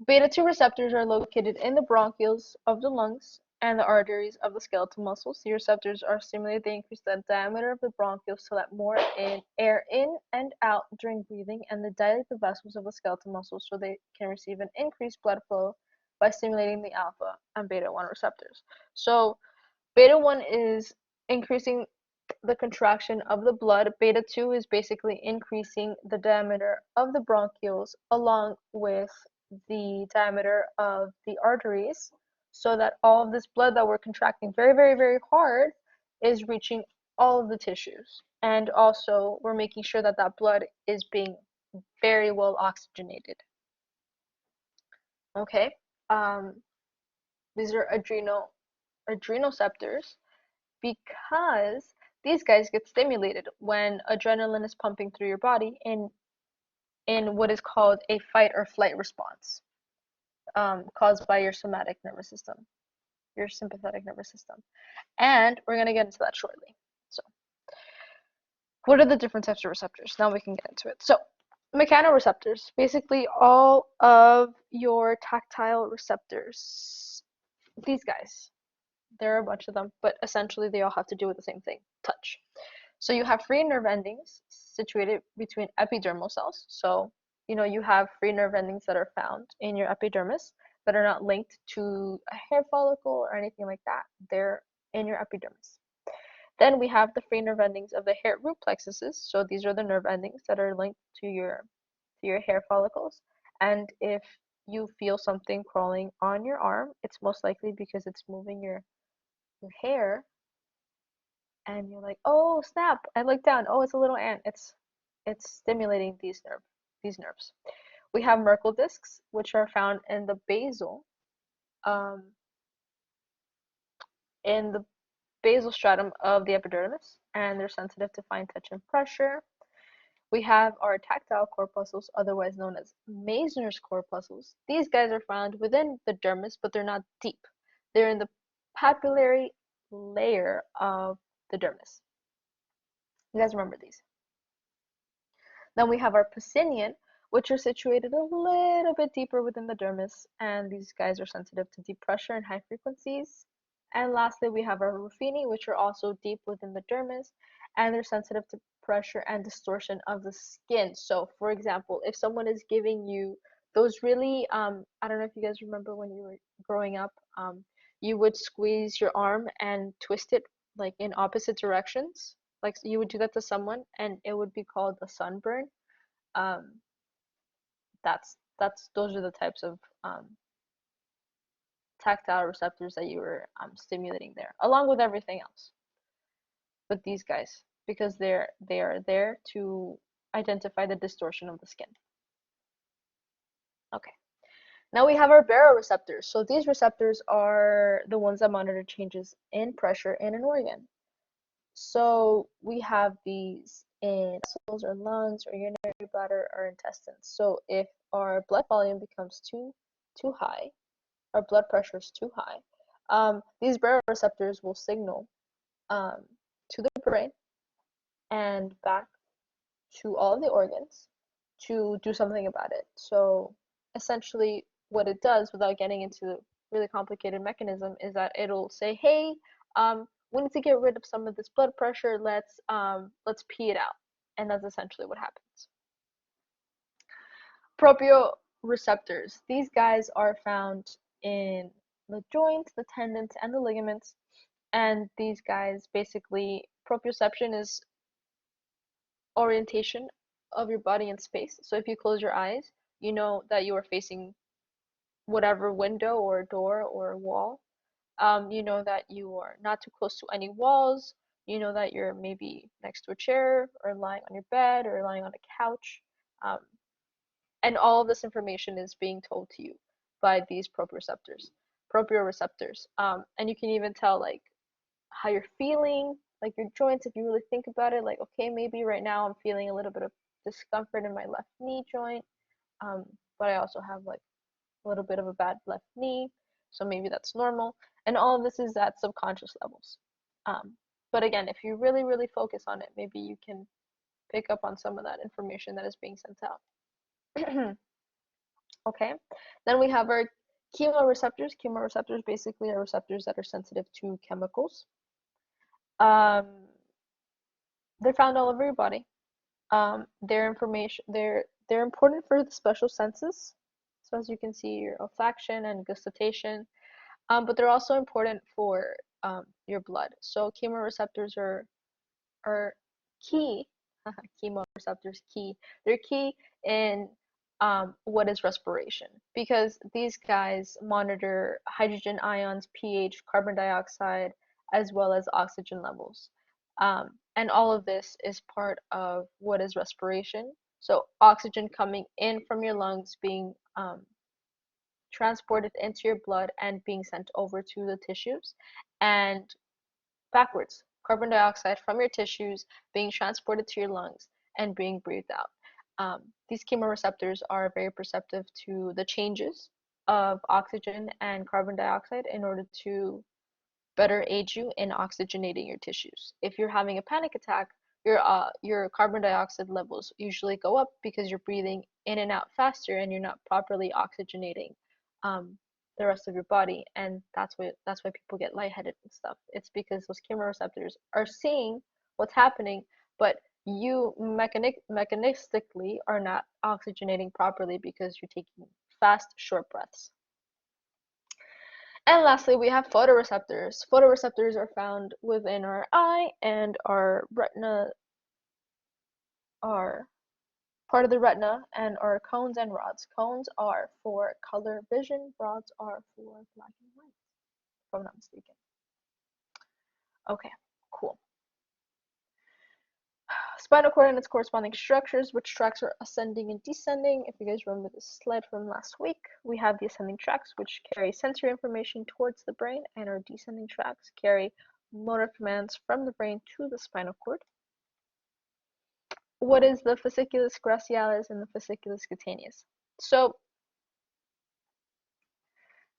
Beta 2 receptors are located in the bronchioles of the lungs and the arteries of the skeletal muscles. The receptors are stimulated, they increase the diameter of the bronchioles to let more air in and out during breathing, and they dilate the vessels of the skeletal muscles so they can receive an increased blood flow by stimulating the alpha and beta 1 receptors. So beta 1 is increasing the contraction of the blood. Beta 2 is basically increasing the diameter of the bronchioles along with the diameter of the arteries so that all of this blood that we're contracting very, very, very hard is reaching all of the tissues. And also, we're making sure that that blood is being very well oxygenated. Okay, um, these are adrenoceptors because these guys get stimulated when adrenaline is pumping through your body in what is called a fight or flight response, caused by your somatic nervous system, your sympathetic nervous system. And we're going to get into that shortly. So, what are the different types of receptors? Now we can get into it. So, mechanoreceptors, basically all of your tactile receptors. These guys, there are a bunch of them, but essentially they all have to do with the same thing, touch. So you have free nerve endings situated between epidermal cells. So, you have free nerve endings that are found in your epidermis that are not linked to a hair follicle or anything like that. They're in your epidermis. Then we have the free nerve endings of the hair root plexuses. So these are the nerve endings that are linked to your hair follicles. And if you feel something crawling on your arm, it's most likely because it's moving your hair, and you're like, oh snap, I look down, oh, it's a little ant. It's stimulating these nerves. We have Merkel discs, which are found um, in the basal stratum of the epidermis, and they're sensitive to fine touch and pressure. We have our tactile corpuscles, otherwise known as Meissner's corpuscles. These guys are found within the dermis, but they're not deep. They're in the papillary layer of the dermis. You guys remember these? Then we have our Pacinian, which are situated a little bit deeper within the dermis, and these guys are sensitive to deep pressure and high frequencies. And lastly, we have our Ruffini, which are also deep within the dermis, and they're sensitive to pressure and distortion of the skin. So, for example, if someone is giving you those really, I don't know if you guys remember when you were growing up, you would squeeze your arm and twist it like in opposite directions. Like you would do that to someone, and it would be called a sunburn. Um, that's those are the types of tactile receptors that you were stimulating there, along with everything else. But these guys, because they are there to identify the distortion of the skin. Okay. Now we have our baroreceptors. So these receptors are the ones that monitor changes in pressure in an organ. So we have these in muscles or lungs or urinary bladder or intestines. So if our blood volume becomes too high, our blood pressure is too high, these baroreceptors will signal um, to the brain and back to all of the organs to do something about it. So essentially what it does, without getting into the really complicated mechanism, is that it'll say, hey, we need to get rid of some of this blood pressure, let's pee it out. And that's essentially what happens. Proprioceptors. These guys are found in the joints, the tendons, and the ligaments. And these guys basically, proprioception is orientation of your body in space. So if you close your eyes, you know that you are facing whatever window or door or wall. You know that you are not too close to any walls. You know that you're maybe next to a chair or lying on your bed or lying on a couch. Um, and all of this information is being told to you by these proprioceptors. And you can even tell like how you're feeling, like your joints, if you really think about it, like, okay, maybe right now I'm feeling a little bit of discomfort in my left knee joint, but I also have like a little bit of a bad left knee, so maybe that's normal. And all of this is at subconscious levels. But again, if you really, really focus on it, maybe you can pick up on some of that information that is being sent out. Okay, then we have our chemoreceptors. Chemoreceptors basically are receptors that are sensitive to chemicals. Um, they're found all over your body. They're important for the special senses. So as you can see, your olfaction and gustation. But they're also important for your blood. So chemoreceptors are key. Chemoreceptors key. They're key in what is respiration, because these guys monitor hydrogen ions, pH, carbon dioxide, as well as oxygen levels. And all of this is part of what is respiration. So oxygen coming in from your lungs, being transported into your blood and being sent over to the tissues, and backwards, carbon dioxide from your tissues being transported to your lungs and being breathed out. These chemoreceptors are very perceptive to the changes of oxygen and carbon dioxide in order to better aid you in oxygenating your tissues. If you're having a panic attack, your carbon dioxide levels usually go up because you're breathing in and out faster and you're not properly oxygenating um, the rest of your body, and that's why people get lightheaded and stuff. It's because those chemoreceptors are seeing what's happening, but you mechanistically are not oxygenating properly because you're taking fast, short breaths. And lastly, we have photoreceptors. Photoreceptors are found within our eye, and our retina are part of the retina, and our cones and rods. Cones are for color vision, rods are for black and white, if I'm not mistaken. Okay, cool. Spinal cord and its corresponding structures, which tracks are ascending and descending. If you guys remember this slide from last week, we have the ascending tracks, which carry sensory information towards the brain, and our descending tracks carry motor commands from the brain to the spinal cord. What is the fasciculus gracialis and the fasciculus cutaneus? So,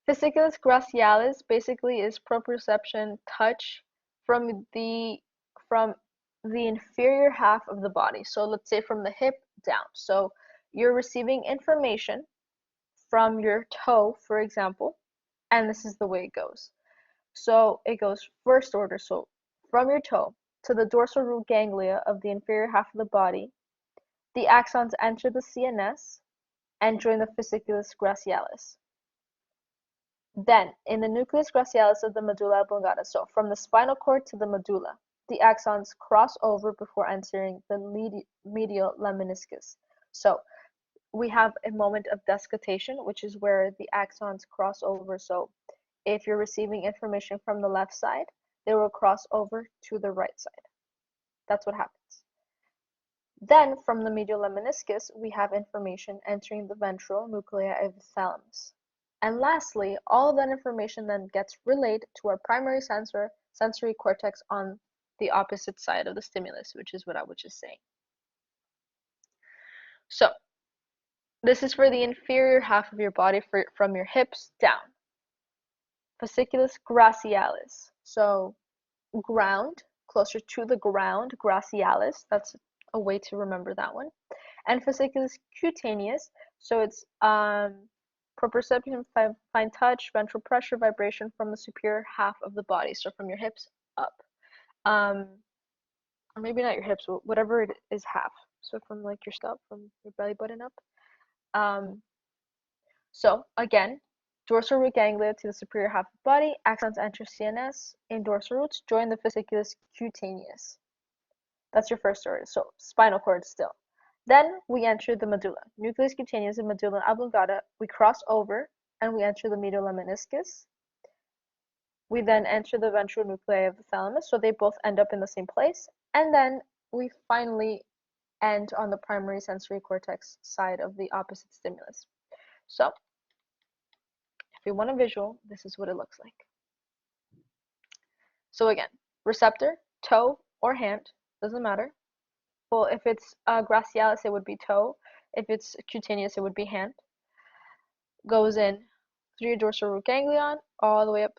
fasciculus gracialis basically is proprioception, touch from the from the inferior half of the body. So let's say from the hip down. So you're receiving information from your toe, for example, and this is the way it goes. So it goes first order, so from your toe to the dorsal root ganglia of the inferior half of the body. The axons enter the CNS and join the fasciculus gracialis. Then, in the nucleus gracialis of the medulla oblongata, so from the spinal cord to the medulla, the axons cross over before entering the medial lemniscus. So we have a moment of desiccation, which is where the axons cross over. So if you're receiving information from the left side, they will cross over to the right side. That's what happens. Then, from the medial lemniscus, we have information entering the ventral nuclei of the thalamus. And lastly, all of that information then gets relayed to our primary sensory cortex on the opposite side of the stimulus, which is what I was just saying. So, this is for the inferior half of your body, from your hips down. Fasciculus gracialis. So, ground, closer to the ground, gracialis. That's a way to remember that one. And fasciculus cutaneus. So it's proprioception, fine touch, ventral pressure, vibration from the superior half of the body, so from your hips up. Or maybe not your hips, whatever it is, half. So from like your scalp, from your belly button up. So again, dorsal root ganglia to the superior half of the body, axons enter CNS, in dorsal roots join the fasciculus cutaneus. That's your first order, so spinal cord still. Then we enter the medulla. Nucleus cutaneus and medulla oblongata, we cross over and we enter the medial lemniscus. We then enter the ventral nuclei of the thalamus, so they both end up in the same place. And then we finally end on the primary sensory cortex side of the opposite stimulus. So, if you want a visual, this is what it looks like. So again, receptor, toe or hand, doesn't matter. Well, if it's gracialis, it would be toe. If it's cutaneous, it would be hand. Goes in through your dorsal root ganglion, all the way up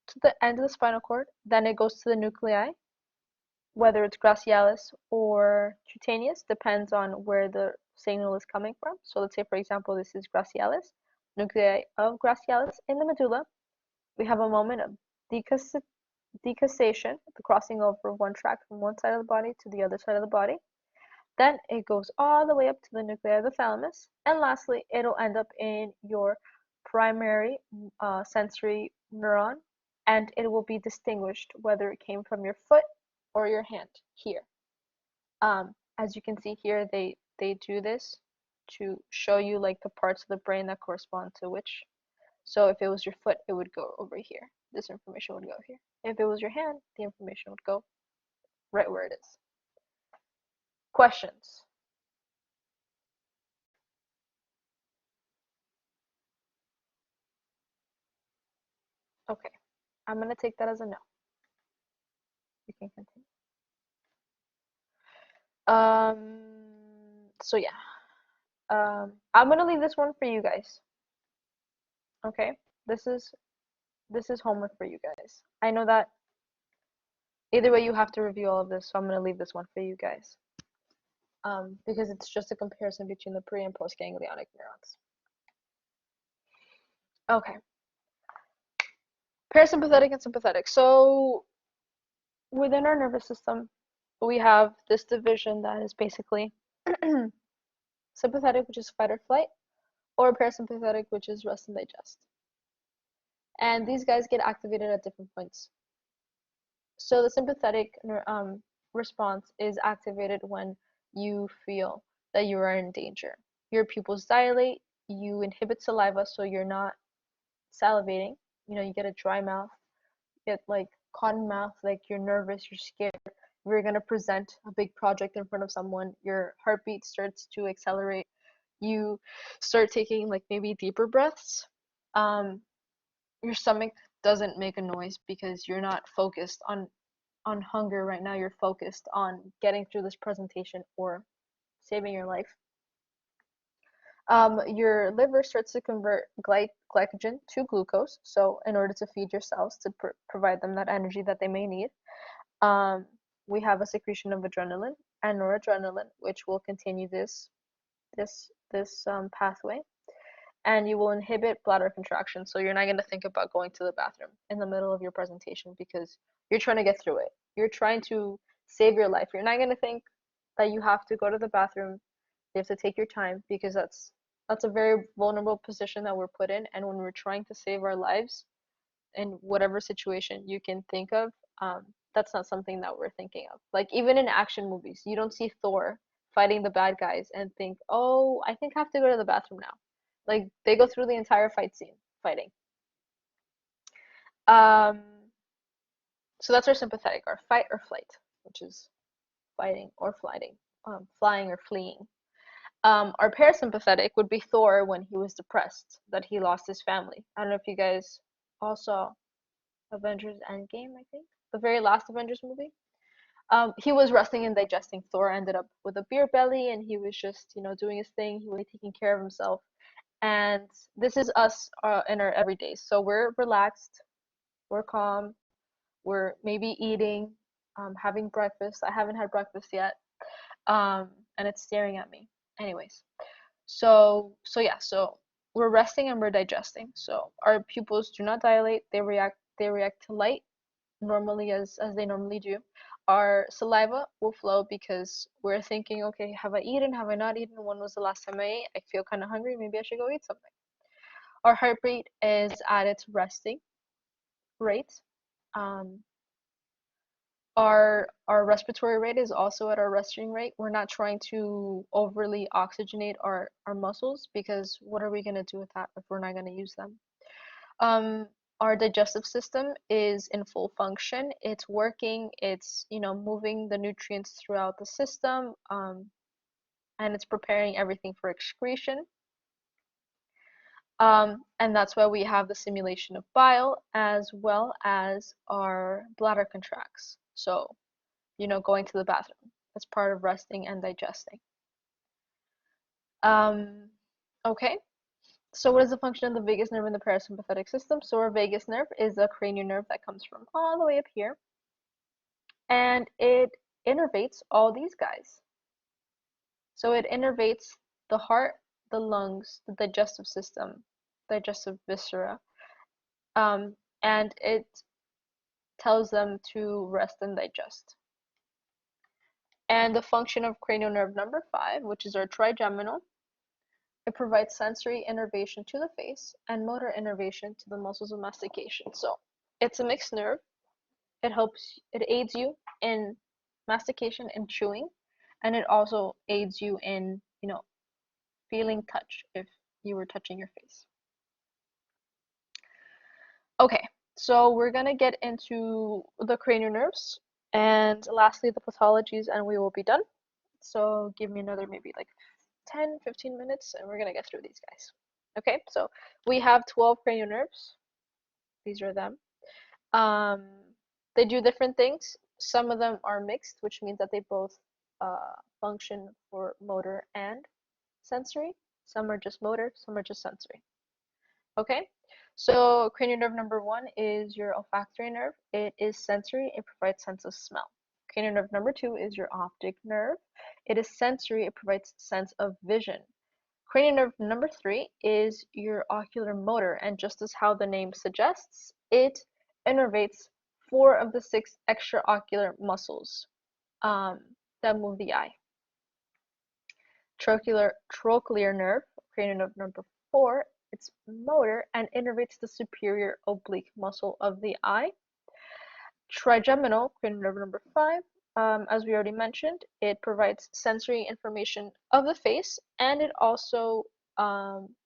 to the end of the spinal cord. Then it goes to the nuclei, whether it's gracialis or cutaneous, depends on where the signal is coming from. So let's say, for example, this is gracialis, nuclei of gracialis in the medulla. We have a moment of decussation, the crossing over of one tract from one side of the body to the other side of the body. Then it goes all the way up to the nuclei of the thalamus. And lastly, it'll end up in your primary sensory neuron, and it will be distinguished whether it came from your foot or your hand here. As you can see here, they do this to show you like the parts of the brain that correspond to which. So if it was your foot, it would go over here. This information would go here. If it was your hand, the information would go right where it is. Questions? Okay, I'm gonna take that as a no. You can continue. So yeah. I'm gonna leave this one for you guys. Okay? This is homework for you guys. I know that either way you have to review all of this, so I'm gonna leave this one for you guys. Because it's just a comparison between the pre and post ganglionic neurons. Okay. Parasympathetic and sympathetic. So within our nervous system, we have this division that is basically sympathetic, which is fight or flight, or parasympathetic, which is rest and digest. And these guys get activated at different points. So the sympathetic response is activated when you feel that you are in danger. Your pupils dilate, you inhibit saliva so you're not salivating. You know, you get a dry mouth, you get like cotton mouth, like you're nervous, you're scared. You're gonna present a big project in front of someone, your heartbeat starts to accelerate. You start taking like maybe deeper breaths. Your stomach doesn't make a noise because you're not focused on hunger right now. You're focused on getting through this presentation or saving your life. Your liver starts to convert glycogen to glucose, so in order to feed your cells to provide them that energy that they may need. We have a secretion of adrenaline and noradrenaline, which will continue this pathway, and you will inhibit bladder contraction. So you're not going to think about going to the bathroom in the middle of your presentation because you're trying to get through it. You're trying to save your life. You're not going to think that you have to go to the bathroom. You have to take your time because that's a very vulnerable position that we're put in. And when we're trying to save our lives in whatever situation you can think of, that's not something that we're thinking of. Like even in action movies, you don't see Thor fighting the bad guys and think, oh, I think I have to go to the bathroom now. Like they go through the entire fight scene fighting. Um, so that's our sympathetic, our fight or flight, which is fighting or flying, flying or fleeing. Our parasympathetic would be Thor when he was depressed that he lost his family. I don't know if you guys all saw Avengers Endgame, I think, the very last Avengers movie. He was resting and digesting. Thor ended up with a beer belly, and he was just, doing his thing. He was taking care of himself. And this is us in our everyday. So we're relaxed, we're calm, we're maybe eating, having breakfast. I haven't had breakfast yet, and it's staring at me. Anyways, so yeah, so we're resting and we're digesting. So our pupils do not dilate; they react to light normally as they normally do. Our saliva will flow because we're thinking, okay, have I eaten? Have I not eaten? When was the last time I ate? I feel kind of hungry. Maybe I should go eat something. Our heart rate is at its resting rate. Um, our respiratory rate is also at our resting rate. We're not trying to overly oxygenate our muscles because what are we going to do with that if we're not going to use them? Our digestive system is in full function. It's working. It's moving the nutrients throughout the system, and it's preparing everything for excretion. And that's why we have the simulation of bile as well as our bladder contracts. So, going to the bathroom. That's part of resting and digesting. Okay. So what is the function of the vagus nerve in the parasympathetic system? So our vagus nerve is a cranial nerve that comes from all the way up here. And it innervates all these guys. So it innervates the heart, the lungs, the digestive system, digestive viscera, and it tells them to rest and digest. And the function of cranial nerve number 5, which is our trigeminal, it provides sensory innervation to the face and motor innervation to the muscles of mastication. So it's a mixed nerve. It aids you in mastication and chewing, and it also aids you in, feeling touch if you were touching your face. Okay, so we're gonna get into the cranial nerves and lastly the pathologies, and we will be done. So give me another maybe like 10, 15 minutes and we're gonna get through these guys. Okay, so we have 12 cranial nerves. These are them. Um, they do different things. Some of them are mixed, which means that they both function for motor and sensory. Some are just motor, some are just sensory. Okay, so cranial nerve number 1 is your olfactory nerve. It is sensory, it provides sense of smell. Cranial nerve number 2 is your optic nerve. It is sensory, it provides sense of vision. Cranial nerve number 3 is your ocular motor, and just as how the name suggests, it innervates 4 of the 6 extraocular muscles that move the eye. Trochlear nerve, cranial nerve number 4, it's motor and innervates the superior oblique muscle of the eye. Trigeminal, cranial nerve number 5, as we already mentioned, it provides sensory information of the face, and it also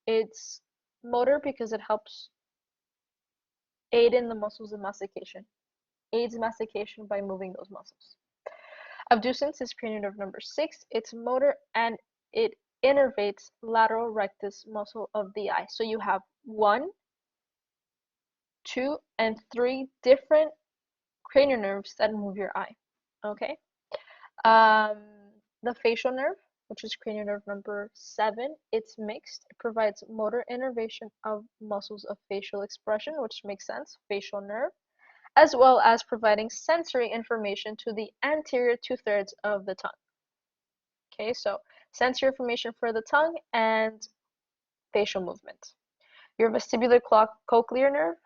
it's motor because it helps aid in the muscles of mastication. Aids mastication by moving those muscles. Abducens is cranial nerve number 6. It's motor and it innervates lateral rectus muscle of the eye. So you have 1, 2, and 3 different cranial nerves that move your eye. Okay. The facial nerve, which is cranial nerve number 7, it's mixed. It provides motor innervation of muscles of facial expression, which makes sense, facial nerve, as well as providing sensory information to the anterior 2/3 of the tongue. Okay, so sensory information for the tongue and facial movement. Your vestibular cochlear nerve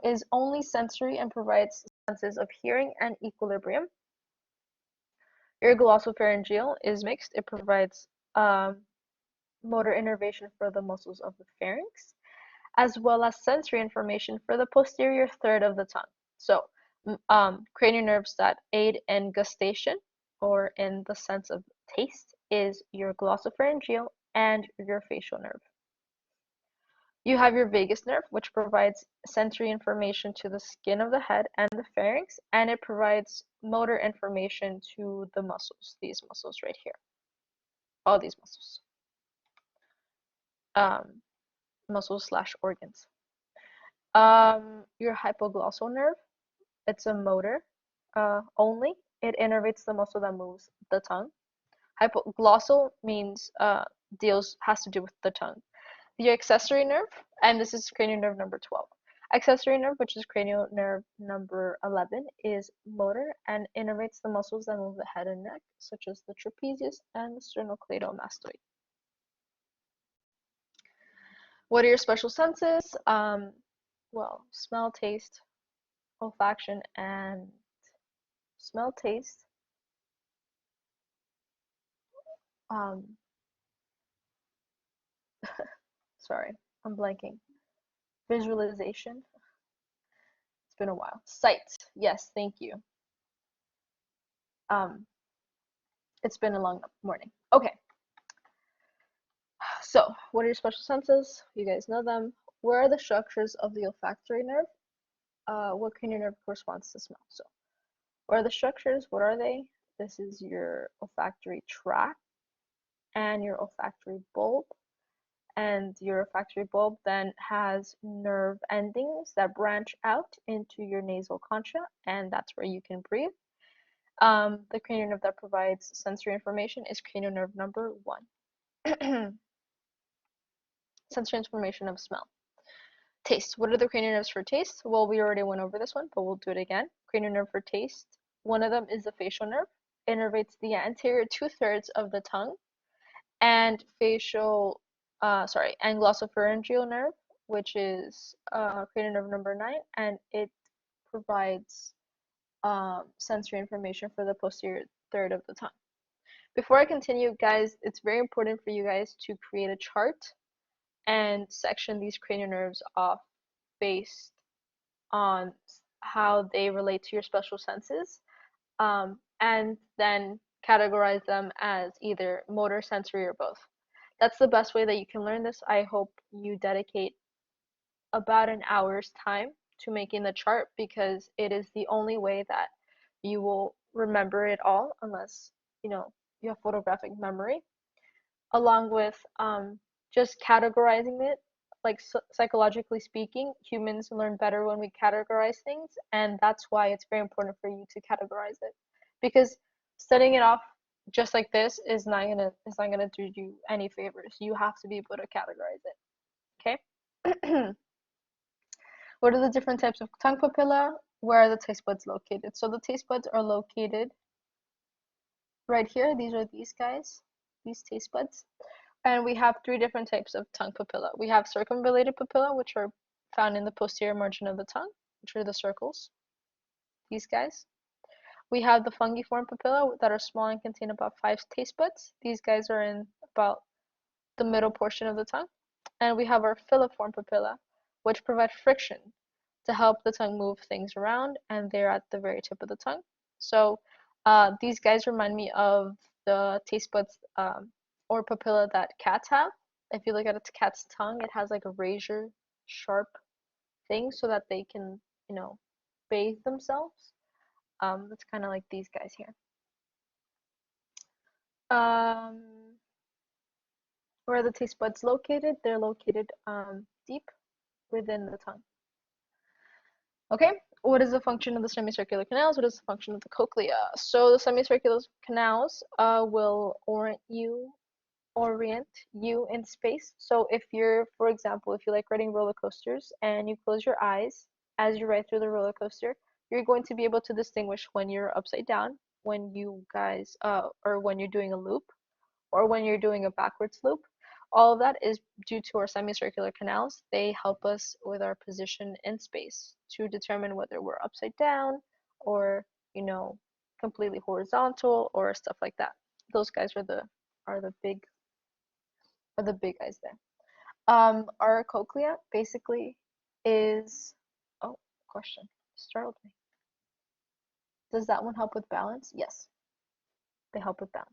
is only sensory and provides senses of hearing and equilibrium. Your glossopharyngeal is mixed. It provides motor innervation for the muscles of the pharynx, as well as sensory information for the posterior third of the tongue. So, cranial nerves that aid in gustation or in the sense of taste is your glossopharyngeal and your facial nerve. You have your vagus nerve, which provides sensory information to the skin of the head and the pharynx, and it provides motor information to the muscles, these muscles right here, all these muscles, muscles slash organs. Your hypoglossal nerve, it's a motor only. It innervates the muscle that moves the tongue. Hypoglossal means has to do with the tongue. The accessory nerve, and this is cranial nerve number 12. Accessory nerve, which is cranial nerve number 11, is motor and innervates the muscles that move the head and neck, such as the trapezius and the sternocleidomastoid. What are your special senses? Well, smell, taste, olfaction, and smell, taste. Sorry, I'm blanking. Visualization. It's been a while. Sight. Yes, thank you. It's been a long morning. Okay. So, what are your special senses? You guys know them. Where are the structures of the olfactory nerve? What cranial nerve corresponds to smell? So, where are the structures? What are they? This is your olfactory tract and your olfactory bulb. And your olfactory bulb then has nerve endings that branch out into your nasal concha, and that's where you can breathe. The cranial nerve that provides sensory information is cranial nerve number 1. Sensory information of smell. Taste. What are the cranial nerves for taste? Well, we already went over this one, but we'll do it again. Cranial nerve for taste. One of them is the facial nerve. Innervates the anterior 2/3 of the tongue, and and glossopharyngeal nerve, which is cranial nerve number 9, and it provides sensory information for the posterior third of the tongue. Before I continue, guys, it's very important for you guys to create a chart and section these cranial nerves off based on how they relate to your special senses, and then categorize them as either motor, sensory, or both. That's the best way that you can learn this. I hope you dedicate about an hour's time to making the chart, because it is the only way that you will remember it all, unless you have photographic memory, along with just categorizing it. Like, psychologically speaking, humans learn better when we categorize things, and that's why it's very important for you to categorize it, because setting it off just like this is not gonna do you any favors. You have to be able to categorize it. Okay. What are the different types of tongue papilla? Where are the taste buds located? So the taste buds are located right here. These are these guys, these taste buds. And we have 3 different types of tongue papilla. We have circumvallated papilla, which are found in the posterior margin of the tongue, which are the circles, these guys. We have the fungiform papilla that are small and contain about 5 taste buds. These guys are in about the middle portion of the tongue. And we have our filiform papilla, which provide friction to help the tongue move things around, and they're at the very tip of the tongue. So these guys remind me of the taste buds or papilla that cats have. If you look at a cat's tongue, it has like a razor sharp thing so that they can, bathe themselves. That's kind of like these guys here. Where are the taste buds located? They're located deep within the tongue. Okay, what is the function of the semicircular canals? What is the function of the cochlea? So the semicircular canals will orient you in space. So if you're, for example, if you like riding roller coasters and you close your eyes as you ride through the roller coaster, you're going to be able to distinguish when you're upside down, when you guys, or when you're doing a loop, or when you're doing a backwards loop. All of that is due to our semicircular canals. They help us with our position in space to determine whether we're upside down or, completely horizontal or stuff like that. Those guys are the big guys there. Our cochlea basically is, oh, question, startled me. Does that one help with balance? Yes, they help with balance.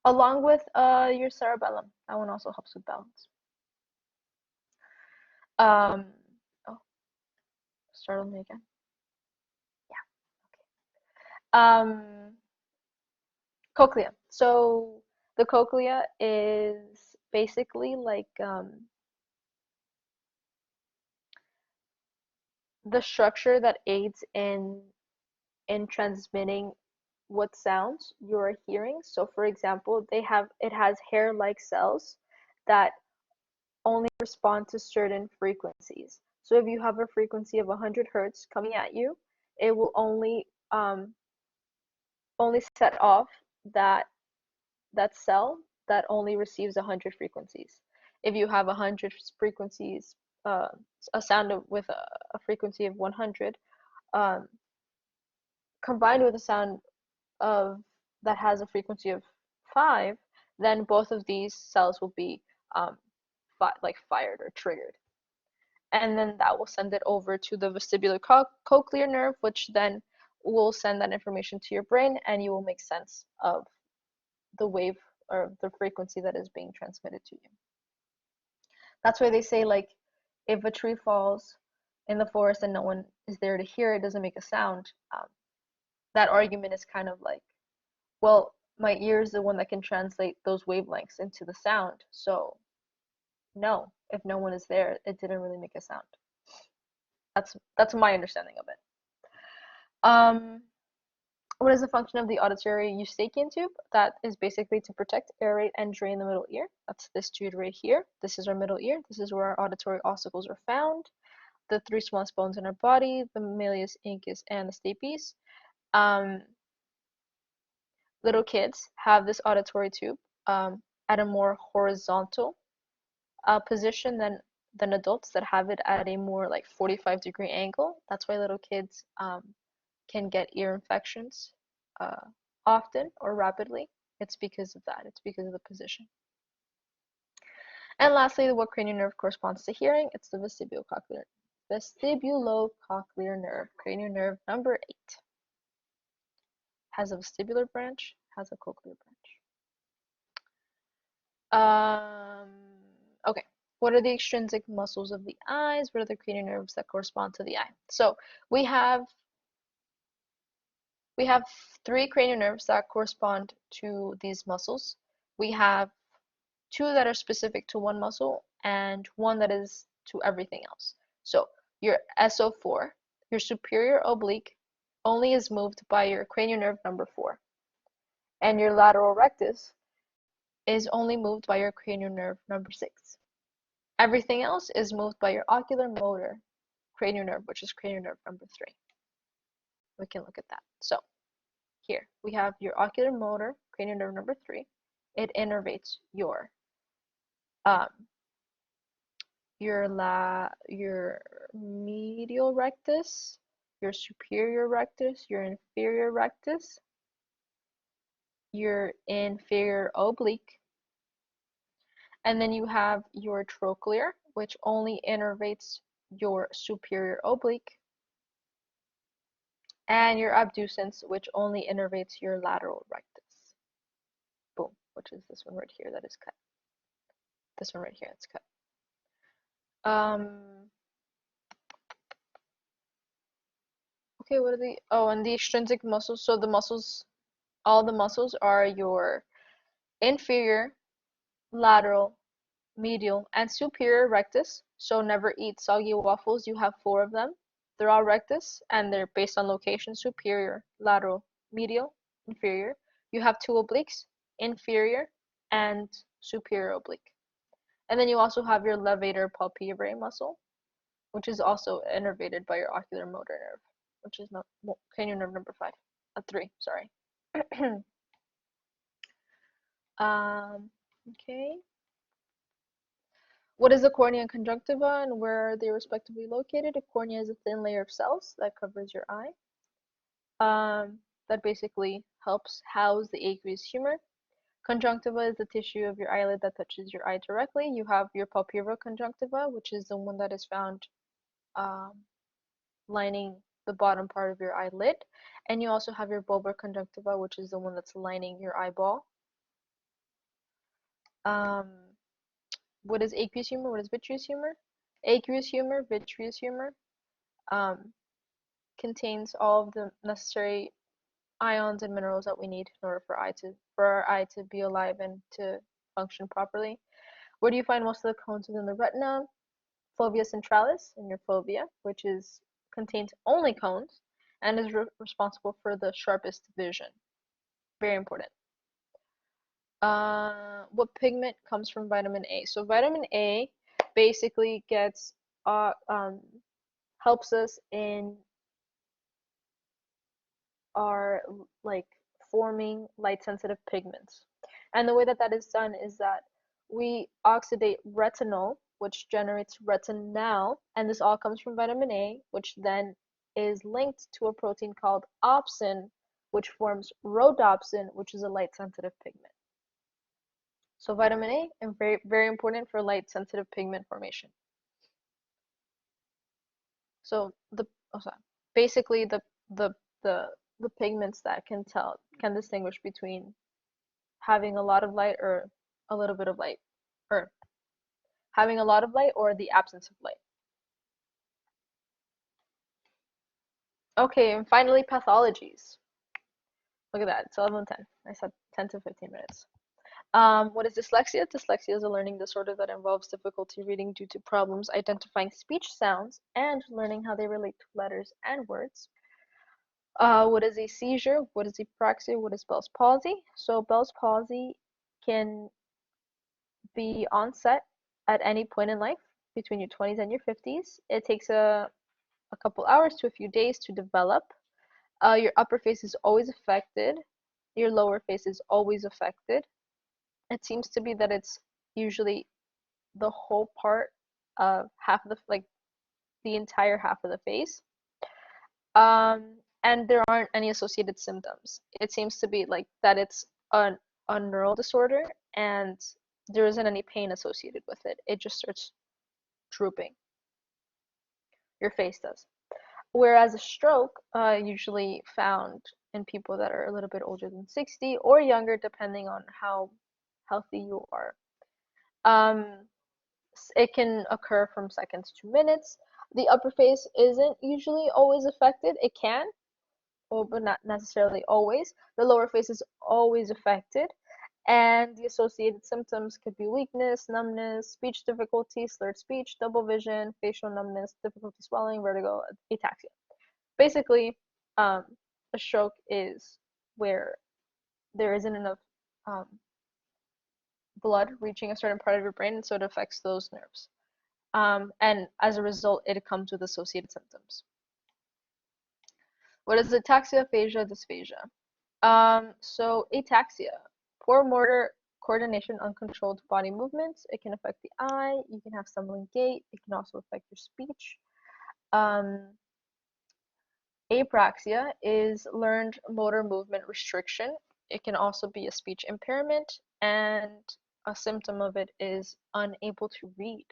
Along with your cerebellum, that one also helps with balance. Oh, startled me again. Yeah. Okay. Cochlea. So the cochlea is basically like the structure that aids in transmitting what sounds you're hearing. So for example, it has hair-like cells that only respond to certain frequencies. So if you have a frequency of 100 hertz coming at you, it will only set off that cell that only receives 100 frequencies. If you have 100 frequencies, a sound with a frequency of 100, combined with a sound of that has a frequency of 5, then both of these cells will be fired or triggered. And then that will send it over to the vestibular cochlear nerve, which then will send that information to your brain, and you will make sense of the wave or the frequency that is being transmitted to you. That's why they say, like, if a tree falls in the forest and no one is there to hear it, doesn't make a sound. That argument is kind of like, well, my ear is the one that can translate those wavelengths into the sound. So no, if no one is there, it didn't really make a sound. That's my understanding of it. What is the function of the auditory eustachian tube? That is basically to protect, aerate, and drain the middle ear. That's this tube right here. This is our middle ear. This is where our auditory ossicles are found. The 3 smallest bones in our body, the malleus, incus, and the stapes. Little kids have this auditory tube at a more horizontal position than adults that have it at a more like 45-degree angle. That's why little kids can get ear infections uh, often or rapidly. It's because of that. It's because of the position. And lastly, what cranial nerve corresponds to hearing? It's the vestibulocochlear nerve. Cranial nerve number 8 has a vestibular branch, has a cochlear branch. Okay. What are the extrinsic muscles of the eyes? What are the cranial nerves that correspond to the eye? So we have 3 cranial nerves that correspond to these muscles. We have 2 that are specific to one muscle and 1 that is to everything else. So your SO4, your superior oblique, only is moved by your cranial nerve number 4. And your lateral rectus is only moved by your cranial nerve number 6. Everything else is moved by your ocular motor cranial nerve, which is cranial nerve number 3. We can look at that. So here we have your ocular motor cranial nerve number 3. It innervates um, your medial rectus, your superior rectus, your inferior rectus, your inferior oblique, and then you have your trochlear, which only innervates your superior oblique, and your abducens, which only innervates your lateral rectus. Boom, which is this one right here that is cut. This one right here that's cut. Okay, what are the, oh, and the extrinsic muscles. So the muscles, all the muscles are your inferior, lateral, medial, and superior rectus. So never eat soggy waffles. You have 4 of them. They're all rectus, and they're based on location: superior, lateral, medial, inferior. You have 2 obliques, inferior and superior oblique. And then you also have your levator palpebrae muscle, which is also innervated by your ocular motor nerve, which is not cranial nerve number 5, 3, sorry. Okay. What is the cornea and conjunctiva, and where are they respectively located? A cornea is a thin layer of cells that covers your eye. That basically helps house the aqueous humor. Conjunctiva is the tissue of your eyelid that touches your eye directly. You have your palpebral conjunctiva, which is the one that is found lining the bottom part of your eyelid. And you also have your bulbar conjunctiva, which is the one that's lining your eyeball. What is aqueous humor? What is vitreous humor? Aqueous humor, vitreous humor, contains all of the necessary ions and minerals that we need in order for our eye to be alive and to function properly. Where do you find most of the cones within the retina? Fovea centralis in your fovea, which contains only cones and is responsible for the sharpest vision. Very important. What pigment comes from vitamin A? So vitamin A basically helps us in our like forming light sensitive pigments. And the way that that is done is that we oxidate retinol, which generates retinal, and this all comes from vitamin A, which then is linked to a protein called opsin, which forms rhodopsin, which is a light sensitive pigment. So vitamin A is very, very important for light sensitive pigment formation. So basically the pigments that can distinguish between having a lot of light or a little bit of light, or having a lot of light or the absence of light. Okay, and finally pathologies. Look at that, it's 11:10. I said 10 to 15 minutes. What is dyslexia? Dyslexia is a learning disorder that involves difficulty reading due to problems identifying speech sounds and learning how they relate to letters and words. What is a seizure? What is apraxia? What is Bell's palsy? So Bell's palsy can be onset at any point in life between your 20s and your 50s. It takes a couple hours to a few days to develop. Your upper face is always affected. Your lower face is always affected. It seems to be that it's usually the whole part of half of the entire half of the face. And there aren't any associated symptoms. It seems to be like that it's a neural disorder and there isn't any pain associated with it. It just starts drooping. Your face does. Whereas a stroke, usually found in people that are a little bit older than 60 or younger, depending on how healthy you are. Um, it can occur from seconds to minutes. The upper face isn't usually always affected. It can, but not necessarily always. The lower face is always affected, and the associated symptoms could be weakness, numbness, speech difficulty, slurred speech, double vision, facial numbness, difficulty swallowing, vertigo, ataxia. Basically, um, a stroke is where there isn't enough um, blood reaching a certain part of your brain, and so it affects those nerves. And as a result, it comes with associated symptoms. What is ataxia, aphasia, dysphagia? So ataxia, poor motor coordination, uncontrolled body movements. It can affect the eye. You can have stumbling gait. It can also affect your speech. Um, Apraxia is learned motor movement restriction. It can also be a speech impairment, and a symptom of it is unable to read.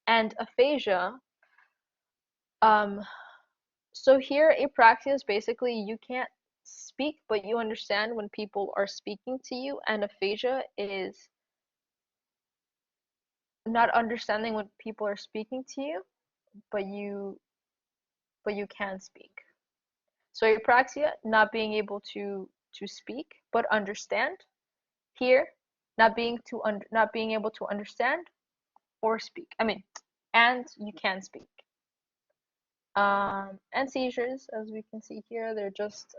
And aphasia, um, so here apraxia is basically you can't speak, but you understand when people are speaking to you, and aphasia is not understanding when people are speaking to you, but you can speak. So apraxia, not being able to speak but understand. Here, not being able to understand or speak. I mean, and you can speak. And seizures, as we can see here, they're just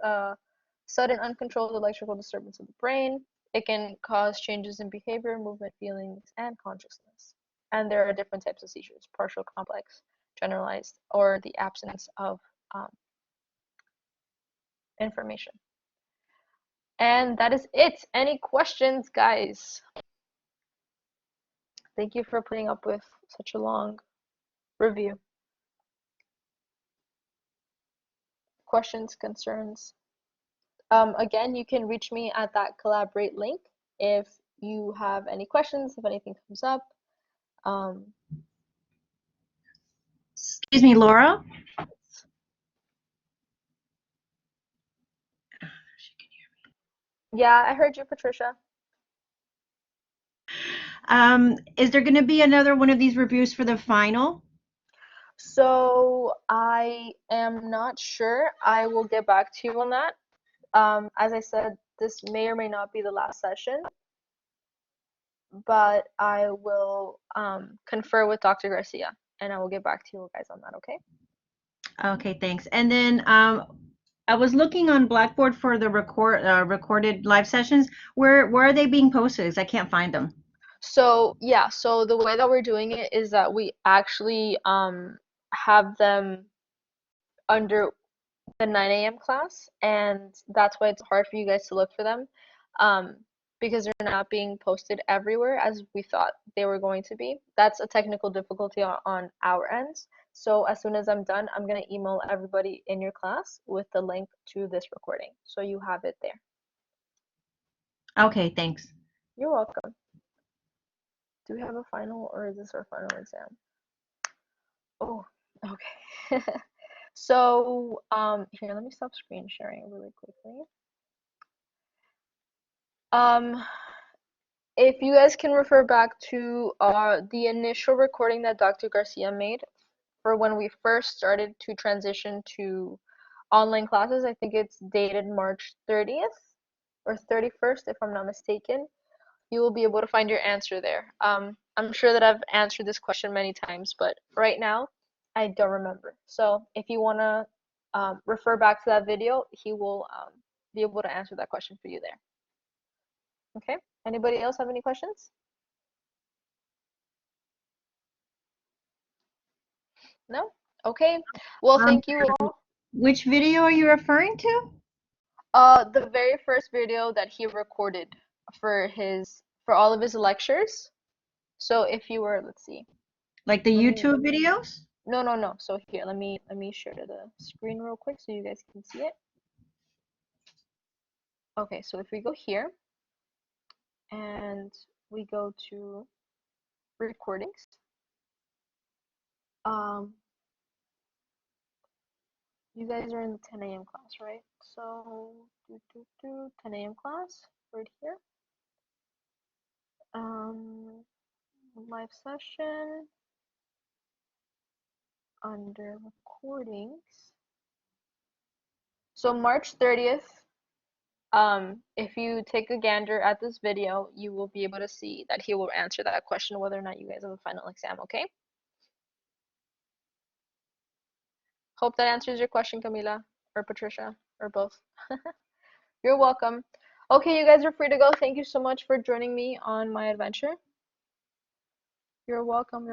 sudden uncontrolled electrical disturbance of the brain. It can cause changes in behavior, movement, feelings, and consciousness. And there are different types of seizures: partial, complex, generalized, or the absence of um, information. And that is it. Any questions, guys? Thank you for putting up with such a long review. Questions, concerns? Again, you can reach me at that collaborate link if you have any questions, if anything comes up. Um, Excuse me, Laura? yeah, I heard you, Patricia. Is there going to be another one of these reviews for the final? So I am not sure. I will get back to you on that. As I said, this may or may not be the last session, but I will confer with Dr. Garcia and I will get back to you guys on that, okay? Okay, thanks. And then I was looking on Blackboard for the recorded live sessions. Where are they being posted? 'Cause I can't find them. So yeah, so the way that we're doing it is that we actually have them under the 9 a.m. class, and that's why it's hard for you guys to look for them, um, because they're not being posted everywhere as we thought they were going to be. That's a technical difficulty on our ends. So as soon as I'm done, I'm gonna email everybody in your class with the link to this recording, so you have it there. Okay, thanks. You're welcome. Do we have a final, or is this our final exam? Oh, okay. So, here, let me stop screen sharing really quickly. Um, if you guys can refer back to the initial recording that Dr. Garcia made for when we first started to transition to online classes, I think it's dated March 30th or 31st, if I'm not mistaken. You will be able to find your answer there. I'm sure that I've answered this question many times, but right now I don't remember. So if you want to refer back to that video, he will be able to answer that question for you there. Okay? Anybody else have any questions? No? Okay. Well, Um, thank you all. which video are you referring to? The very first video that he recorded for his for all of his lectures. So if you were, let's see, Like the let me, YouTube videos? no. So here, let me share to the screen real quick so you guys can see it. Okay, so if we go here and we go to recordings, um, you guys are in the 10 a.m. class, right? So 10 a.m. class right here. Live session under recordings. So March 30th, if you take a gander at this video, you will be able to see that he will answer that question whether or not you guys have a final exam, okay? Hope that answers your question, Camila, or Patricia, or both. You're welcome. Okay, you guys are free to go. Thank you so much for joining me on my adventure. You're welcome.